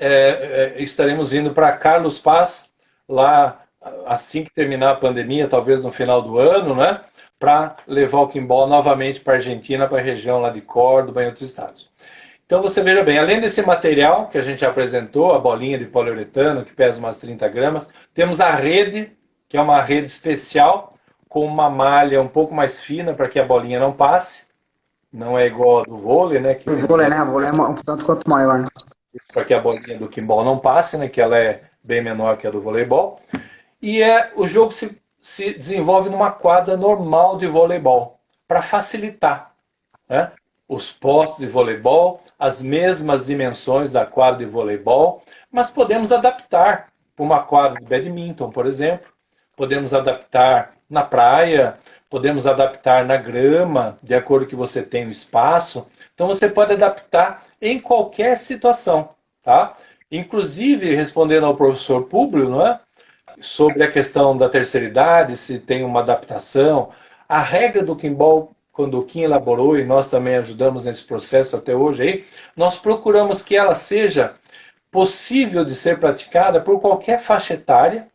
estaremos indo para Carlos Paz, lá assim que terminar a pandemia, talvez no final do ano, né? Para levar o Kimball novamente para a Argentina, para a região lá de Córdoba e outros estados. Então você veja bem, além desse material que a gente apresentou, a bolinha de poliuretano, que pesa umas 30 gramas, temos a rede, que é uma rede especial, com uma malha um pouco mais fina para que a bolinha não passe. Não é igual a do vôlei, né? O vôlei, né, o vôlei é um tanto quanto maior, né? Para que a bolinha do kimball não passe, né? Que ela é bem menor que a do voleibol. E o jogo se desenvolve numa quadra normal de voleibol, para facilitar, né? Os postes de voleibol, as mesmas dimensões da quadra de voleibol, mas podemos adaptar para uma quadra de badminton, por exemplo, podemos adaptar na praia, podemos adaptar na grama, de acordo com que você tem o espaço. Então você pode adaptar em qualquer situação, tá? Inclusive, respondendo ao professor Públio, não é? Sobre a questão da terceira idade, se tem uma adaptação, a regra do Kimball, quando o Kim elaborou, e nós também ajudamos nesse processo até hoje, aí, nós procuramos que ela seja possível de ser praticada por qualquer faixa etária,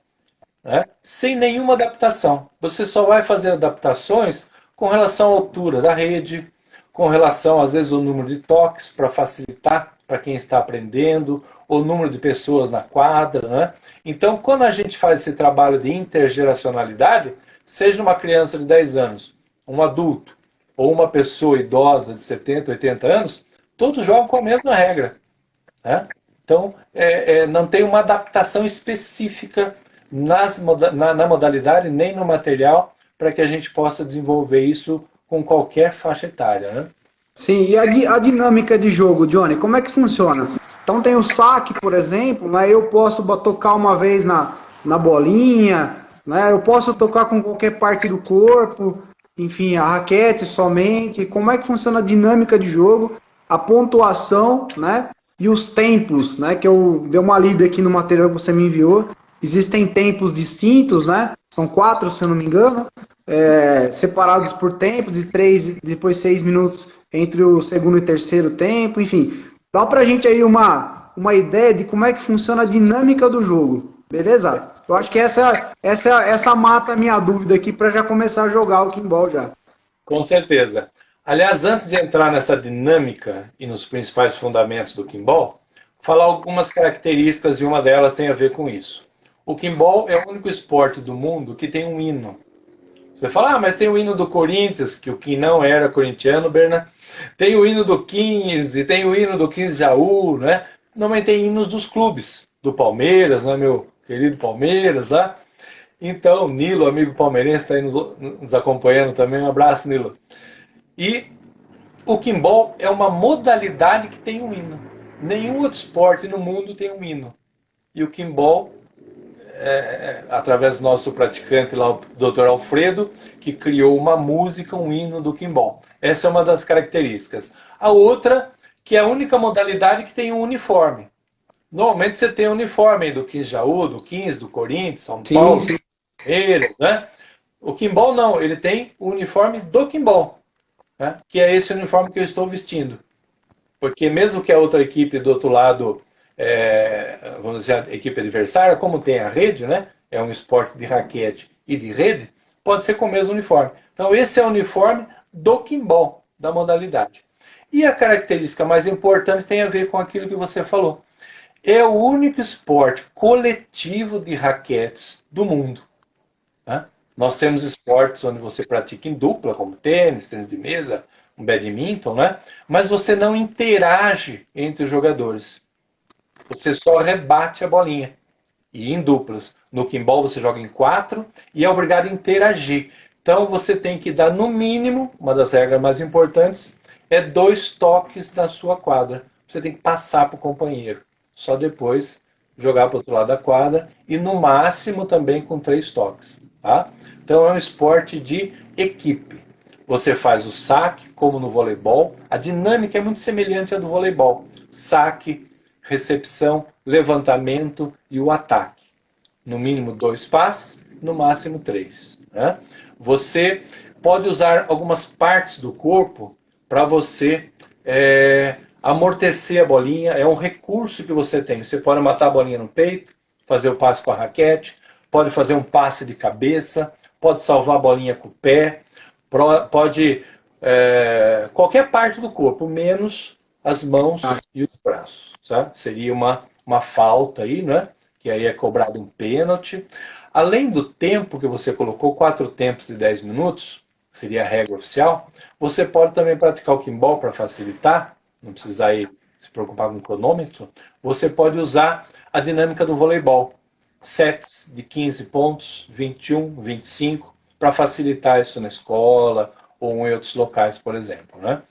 né, sem nenhuma adaptação. Você só vai fazer adaptações com relação à altura da rede, com relação, às vezes, ao número de toques, para facilitar para quem está aprendendo, o número de pessoas na quadra, né? Então, quando a gente faz esse trabalho de intergeracionalidade, seja uma criança de 10 anos, um adulto, ou uma pessoa idosa de 70, 80 anos, todos jogam com a mesma regra, né? Então, não tem uma adaptação específica na modalidade, nem no material, para que a gente possa desenvolver isso com qualquer faixa etária, né? Sim, e a dinâmica de jogo, Johnny, como é que funciona? Então tem o saque, por exemplo, né? Eu posso tocar uma vez na bolinha, né? Eu posso tocar com qualquer parte do corpo, enfim, a raquete somente. Como é que funciona a dinâmica de jogo, a pontuação, né? E os tempos, né? Que eu dei uma lida aqui no material que você me enviou. Existem tempos distintos, né? São 4, se eu não me engano, separados por tempo, de 3, depois 6 minutos entre o segundo e terceiro tempo, enfim. Dá pra gente aí uma ideia de como é que funciona a dinâmica do jogo, beleza? Eu acho que essa mata a minha dúvida aqui para já começar a jogar o Kimball já. Com certeza. Aliás, antes de entrar nessa dinâmica e nos principais fundamentos do Kimball, falar algumas características e uma delas tem a ver com isso. O Kimball é o único esporte do mundo que tem um hino. Você fala, mas tem o hino do Corinthians, que o Kim não era corintiano, Berna. Tem o hino do 15, tem o hino do 15 Jaú, né? Normalmente tem hinos dos clubes, do Palmeiras, né, meu querido Palmeiras, lá. Então, Nilo, amigo palmeirense, está aí nos acompanhando também. Um abraço, Nilo. E o Kimball é uma modalidade que tem um hino. Nenhum outro esporte no mundo tem um hino. E o Kimball, através do nosso praticante lá, o Dr. Alfredo, que criou uma música, um hino do Kimball. Essa é uma das características. A outra, que é a única modalidade que tem um uniforme. Normalmente você tem o uniforme do 15 Jaú, do 15, do Corinthians, São Paulo, Sim. né? O Kimball não, ele tem o uniforme do Kimball, né? Que é esse uniforme que eu estou vestindo. Porque mesmo que a outra equipe do outro lado, vamos dizer, a equipe adversária, como tem a rede, né? É um esporte de raquete e de rede, pode ser com o mesmo uniforme. Então esse é o uniforme do Kimball, da modalidade. E a característica mais importante tem a ver com aquilo que você falou. É o único esporte coletivo de raquetes do mundo. Né? Nós temos esportes onde você pratica em dupla, como tênis, tênis de mesa, um badminton, né? Mas você não interage entre os jogadores. Você só rebate a bolinha. E em duplas. No Kimball você joga em 4 e é obrigado a interagir. Então você tem que dar, no mínimo, uma das regras mais importantes, 2 toques na sua quadra. Você tem que passar para o companheiro. Só depois jogar para o outro lado da quadra e no máximo também com 3 toques. Tá? Então é um esporte de equipe. Você faz o saque, como no voleibol. A dinâmica é muito semelhante à do voleibol. Saque, recepção, levantamento e o ataque. No mínimo 2 passes, no máximo 3. Né? Você pode usar algumas partes do corpo para você amortecer a bolinha. É um recurso que você tem. Você pode matar a bolinha no peito, fazer o passe com a raquete, pode fazer um passe de cabeça, pode salvar a bolinha com o pé, pode qualquer parte do corpo, menos as mãos e os braços. Sabe? Seria uma falta aí, né? Que aí é cobrado um pênalti. Além do tempo que você colocou, 4 tempos de 10 minutos, seria a regra oficial, você pode também praticar o Kimball para facilitar, não precisar ir se preocupar com o cronômetro, você pode usar a dinâmica do voleibol. Sets de 15 pontos, 21, 25, para facilitar isso na escola ou em outros locais, por exemplo. Né?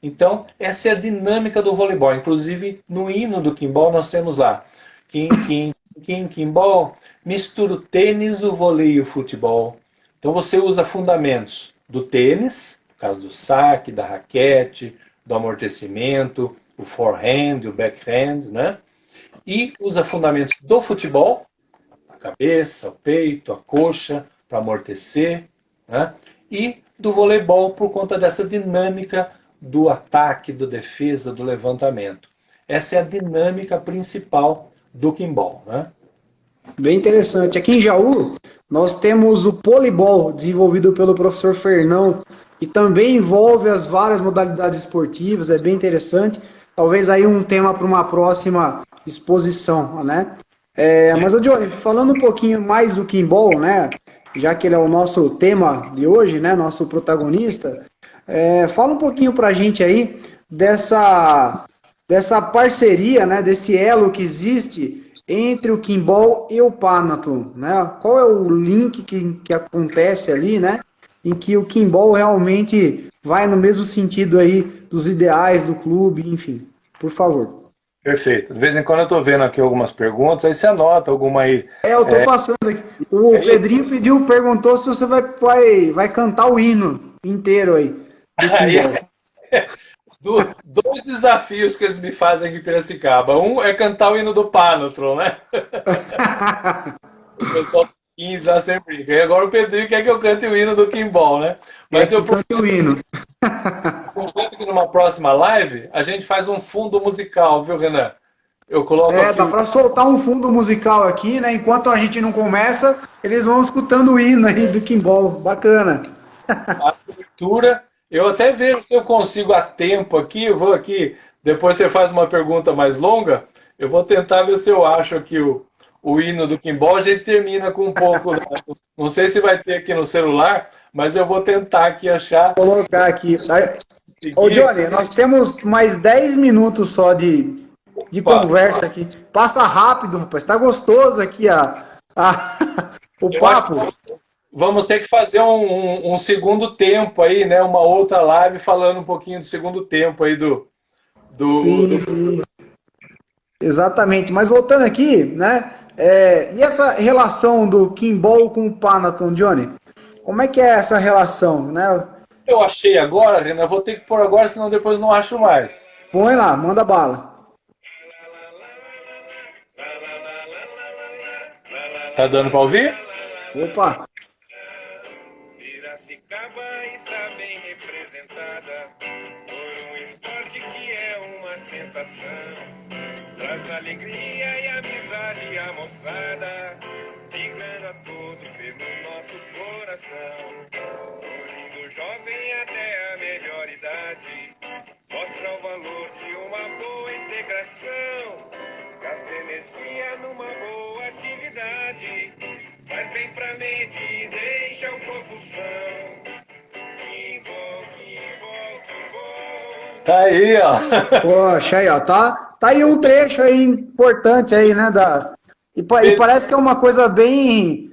Então, essa é a dinâmica do voleibol. Inclusive, no hino do Kimball, nós temos lá Kimball, mistura o tênis, o vôlei e o futebol. Então, você usa fundamentos do tênis, no caso do saque, da raquete, do amortecimento, o forehand, o backhand, né? E usa fundamentos do futebol, a cabeça, o peito, a coxa, para amortecer, né? E do voleibol por conta dessa dinâmica do ataque, da defesa, do levantamento. Essa é a dinâmica principal do Kimball, né? Bem interessante. Aqui em Jaú, nós temos o polibol, desenvolvido pelo professor Fernão, e também envolve as várias modalidades esportivas, é bem interessante. Talvez aí um tema para uma próxima exposição, né? Mas, Johnny, falando um pouquinho mais do Kimball, né? Já que ele é o nosso tema de hoje, né? Nosso protagonista, fala um pouquinho para a gente aí dessa parceria, né? Desse elo que existe entre o Kimball e o Panathlon, né? Qual é o link que acontece ali, né? Em que o Kimball realmente vai no mesmo sentido aí dos ideais do clube, enfim. Por favor. Perfeito. De vez em quando eu estou vendo aqui algumas perguntas, aí você anota alguma aí. Eu tô passando aqui. O Pedrinho perguntou se você vai cantar o hino inteiro aí do Aí, Kimball. dois desafios que eles me fazem aqui em Piracicaba. Um é cantar o hino do Panotron, né? O pessoal 15 lá sempre brinca. E agora o Pedrinho quer que eu cante o hino do Kimball, né? Mas eu Cante o hino. prometo que numa próxima live a gente faz um fundo musical, viu, Renan? Eu coloco aqui Dá pra soltar um fundo musical aqui, né? Enquanto a gente não começa, eles vão escutando o hino aí do Kimball. Bacana. a abertura. Eu até vejo se eu consigo a tempo aqui. Eu vou aqui. Depois você faz uma pergunta mais longa. Eu vou tentar ver se eu acho aqui o hino do Kimball. A gente termina com um pouco. Não sei se vai ter aqui no celular, mas eu vou tentar aqui achar. Vou colocar aqui. Ô, Johnny, nós temos mais 10 minutos só de conversa aqui. Passa rápido, rapaz. Tá gostoso aqui o papo. Vamos ter que fazer um segundo tempo aí, né? Uma outra live falando um pouquinho do segundo tempo aí Sim. Exatamente. Mas voltando aqui, né? E essa relação do Kimball com o Panaton, Johnny? Como é que é essa relação, né? Eu achei agora, Renan. Vou ter que pôr agora, senão depois não acho mais. Põe lá, manda bala. Tá dando para ouvir? Opa! Piracicaba está bem representada por um esporte que é uma sensação. Traz alegria e amizade à moçada, ligando a todos pelo nosso coração. Do jovem até a melhor idade, mostra o valor de uma boa integração. Gasta energia numa boa atividade, faz bem pra mente e deixa o corpo são. Que bom, que bom, que bom. Tá aí, ó. Poxa, aí, ó. Tá aí um trecho aí importante aí, né? E parece que é uma coisa bem...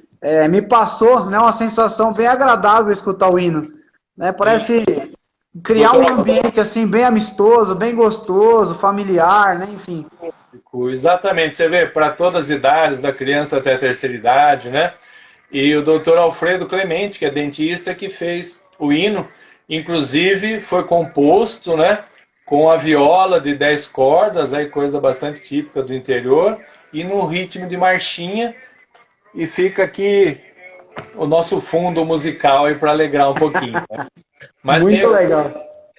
me passou, né? Uma sensação bem agradável escutar o hino. Né? Parece criar um ambiente assim bem amistoso, bem gostoso, familiar, né? Enfim. Exatamente, você vê, para todas as idades, da criança até a terceira idade, né? E o doutor Alfredo Clemente, que é dentista, que fez o hino, inclusive foi composto, né? Com a viola de 10 cordas, aí coisa bastante típica do interior, e no ritmo de marchinha, e fica aqui o nosso fundo musical aí para alegrar um pouquinho. Né? Mas muito legal.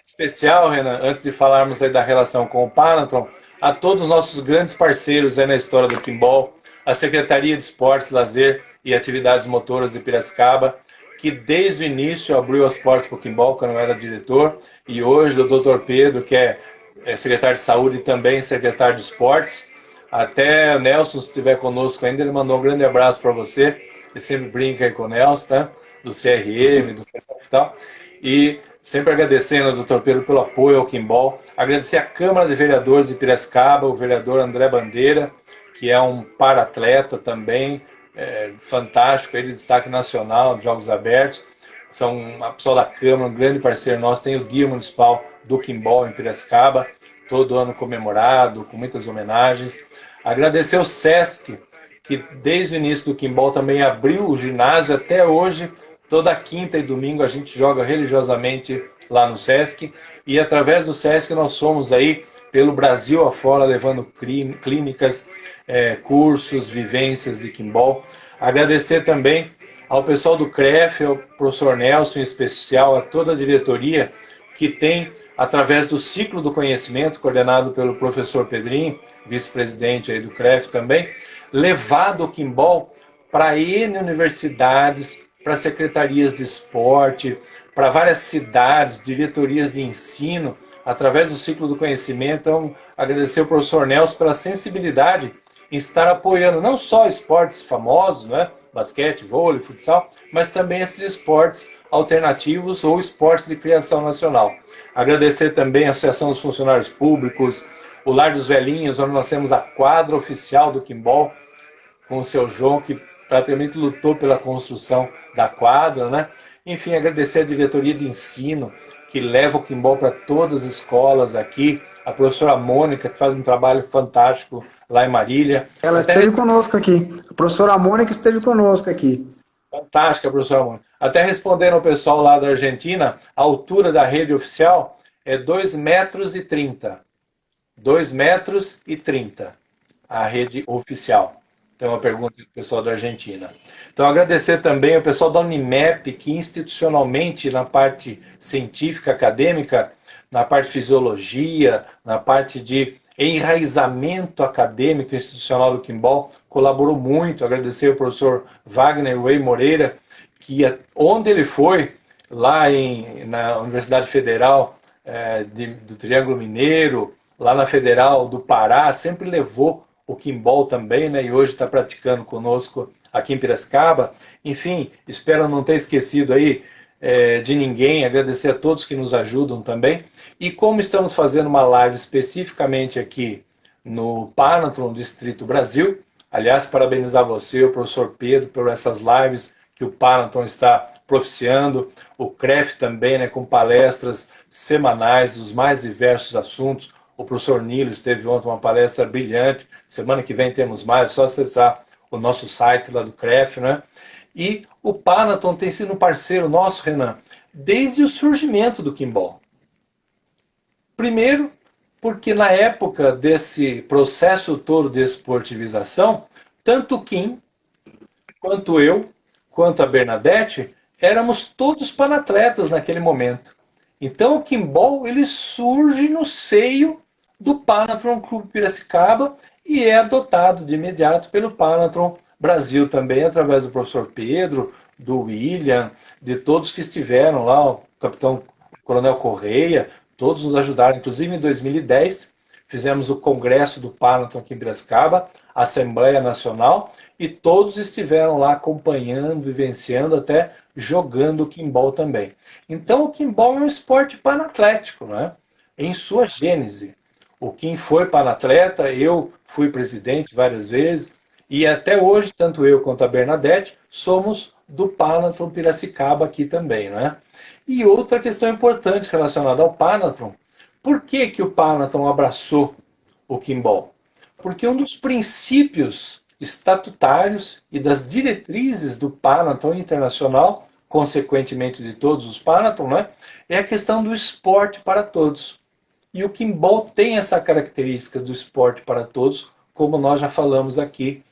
Especial, Renan, antes de falarmos aí da relação com o Panatron, a todos os nossos grandes parceiros aí na história do Kimball, a Secretaria de Esportes, Lazer e Atividades Motoras de Piracicaba, que desde o início abriu as portas para o Kimball, quando eu era diretor, e hoje o Dr. Pedro, que é secretário de Saúde e também secretário de Esportes. Até o Nelson, se estiver conosco ainda, ele mandou um grande abraço para você. Ele sempre brinca aí com o Nelson, tá? Do CRM, do e tal. E sempre agradecendo ao Dr. Pedro pelo apoio ao Kimball. Agradecer à Câmara de Vereadores de Piracicaba, o vereador André Bandeira, que é um para-atleta também, fantástico, ele destaque nacional de Jogos Abertos. São uma pessoa da Câmara, um grande parceiro nosso. Tem o Dia Municipal do Kimball em Piracicaba, todo ano comemorado, com muitas homenagens. Agradecer ao Sesc, que desde o início do Kimball também abriu o ginásio até hoje. Toda quinta e domingo a gente joga religiosamente lá no Sesc. E através do Sesc nós somos aí pelo Brasil afora, levando clínicas, cursos, vivências de Kimball. Agradecer também ao pessoal do CREF, ao professor Nelson, em especial, a toda a diretoria que tem, através do ciclo do conhecimento, coordenado pelo professor Pedrinho, vice-presidente aí do CREF também, levado o Kimball para N universidades, para secretarias de esporte, para várias cidades, diretorias de ensino, através do ciclo do conhecimento. Então, agradecer ao professor Nelson pela sensibilidade em estar apoiando não só esportes famosos, né? Basquete, vôlei, futsal, mas também esses esportes alternativos ou esportes de criação nacional. Agradecer também a Associação dos Funcionários Públicos, o Lar dos Velhinhos, onde nós temos a quadra oficial do Kimball, com o seu João, que praticamente lutou pela construção da quadra, né? Enfim, agradecer a diretoria de ensino, que leva o Kimball para todas as escolas aqui, a professora Mônica, que faz um trabalho fantástico lá em Marília. Ela esteve conosco aqui. A professora Mônica esteve conosco aqui. Fantástica, professora Mônica. Até respondendo ao pessoal lá da Argentina, a altura da rede oficial é 2,30 metros. 2,30 metros a rede oficial. Então, uma pergunta do pessoal da Argentina. Então, agradecer também ao pessoal da Unimep, que institucionalmente, na parte científica, acadêmica, na parte de fisiologia, na parte de enraizamento acadêmico e institucional do Kimball, colaborou muito. Agradecer ao professor Wagner Way Moreira, que onde ele foi, lá na Universidade Federal do Triângulo Mineiro, lá na Federal do Pará, sempre levou o Kimball também, né? E hoje está praticando conosco aqui em Piracicaba. Enfim, espero não ter esquecido aí de ninguém, agradecer a todos que nos ajudam também. E como estamos fazendo uma live especificamente aqui no Panathlon Distrito Brasil, aliás, parabenizar você, o professor Pedro, por essas lives que o Panathlon está propiciando, o CREF também, né, com palestras semanais dos mais diversos assuntos. O professor Nilo esteve ontem uma palestra brilhante. Semana que vem temos mais, é só acessar o nosso site lá do CREF, né? E o Panathlon tem sido um parceiro nosso, Renan, desde o surgimento do Kimball. Primeiro, porque na época desse processo todo de esportivização, tanto o Kim, quanto eu, quanto a Bernadette, éramos todos panatletas naquele momento. Então o Kimball, ele surge no seio do Panathlon Clube Piracicaba e é adotado de imediato pelo Panathlon Brasil também, através do professor Pedro, do William, de todos que estiveram lá, o capitão Coronel Correia, todos nos ajudaram. Inclusive em 2010 fizemos o congresso do Panathlon aqui em Piracicaba, a Assembleia Nacional, e todos estiveram lá acompanhando, vivenciando, até jogando o Kimball também. Então o Kimball é um esporte panatlético, né? Em sua gênese. O Kim foi panatleta, eu fui presidente várias vezes, e até hoje, tanto eu quanto a Bernadette, somos do Panathlon Piracicaba aqui também, né? E outra questão importante relacionada ao Panathlon, por que que o Panathlon abraçou o Kimball? Porque um dos princípios estatutários e das diretrizes do Panathlon Internacional, consequentemente de todos os Panathlon, né, é a questão do esporte para todos. E o Kimball tem essa característica do esporte para todos, como nós já falamos aqui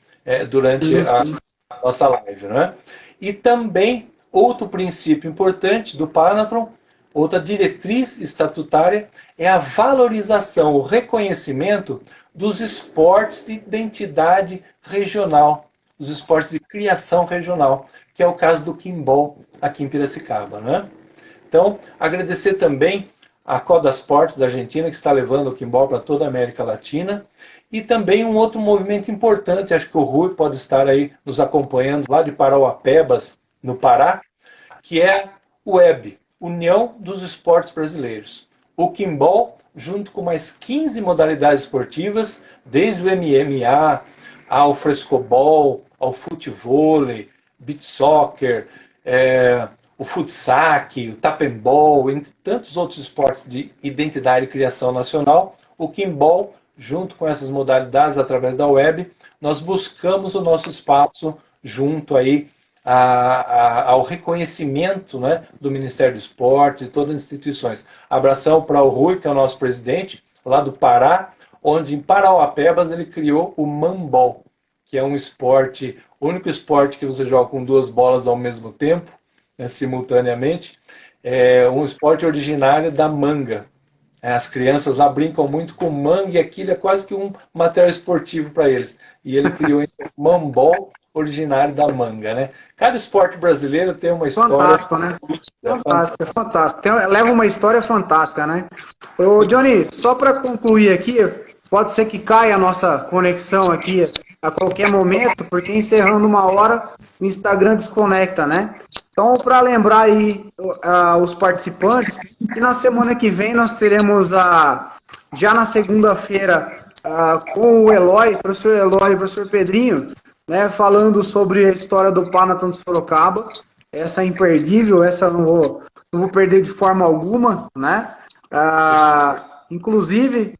durante a nossa live, né? E também, outro princípio importante do Panathlon, outra diretriz estatutária, é a valorização, o reconhecimento dos esportes de identidade regional, os esportes de criação regional, que é o caso do Kimball aqui em Piracicaba, né? Então, agradecer também a Coda Sports da Argentina, que está levando o Kimball para toda a América Latina, e também um outro movimento importante, acho que o Rui pode estar aí nos acompanhando lá de Parauapebas, no Pará, que é o WEB, União dos Esportes Brasileiros. O Kimball, junto com mais 15 modalidades esportivas, desde o MMA, ao frescobol, ao futevôlei, beach soccer, o futsac, o tapembol, entre tantos outros esportes de identidade e criação nacional, o Kimball, junto com essas modalidades através da web, nós buscamos o nosso espaço junto aí ao reconhecimento, né, do Ministério do Esporte e todas as instituições. Abração para o Rui, que é o nosso presidente, lá do Pará, onde em Parauapebas ele criou o Mambol, que é um esporte, o único esporte que você joga com duas bolas ao mesmo tempo, né, simultaneamente, é um esporte originário da manga. As crianças lá brincam muito com manga e aquilo é quase que um material esportivo para eles. E ele criou o Mambol, originário da manga, né? Cada esporte brasileiro tem uma história... Fantástico, né? Fantástico, fantástico. Leva uma história fantástica, né? Ô, Johnny, só para concluir aqui, pode ser que caia a nossa conexão aqui a qualquer momento, porque encerrando uma hora, o Instagram desconecta, né? Então, para lembrar aí os participantes, que na semana que vem nós teremos, já na segunda-feira, com o Eloy, professor Eloy e professor Pedrinho, né, falando sobre a história do Panathlon de Sorocaba. essa é imperdível, essa não vou perder de forma alguma, né? Inclusive,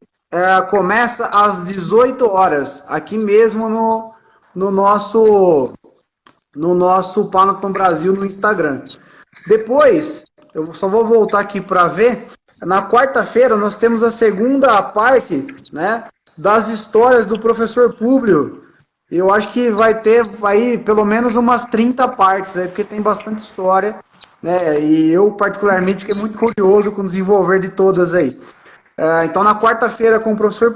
começa às 18 horas, aqui mesmo no nosso Panatom Brasil no Instagram. Depois, eu só vou voltar aqui para ver, na quarta-feira nós temos a segunda parte, né, das histórias do professor Públio. Eu acho que vai ter aí pelo menos umas 30 partes, aí, porque tem bastante história, né? E eu, particularmente, fiquei muito curioso com o desenvolver de todas aí. Então, na quarta-feira, com o professor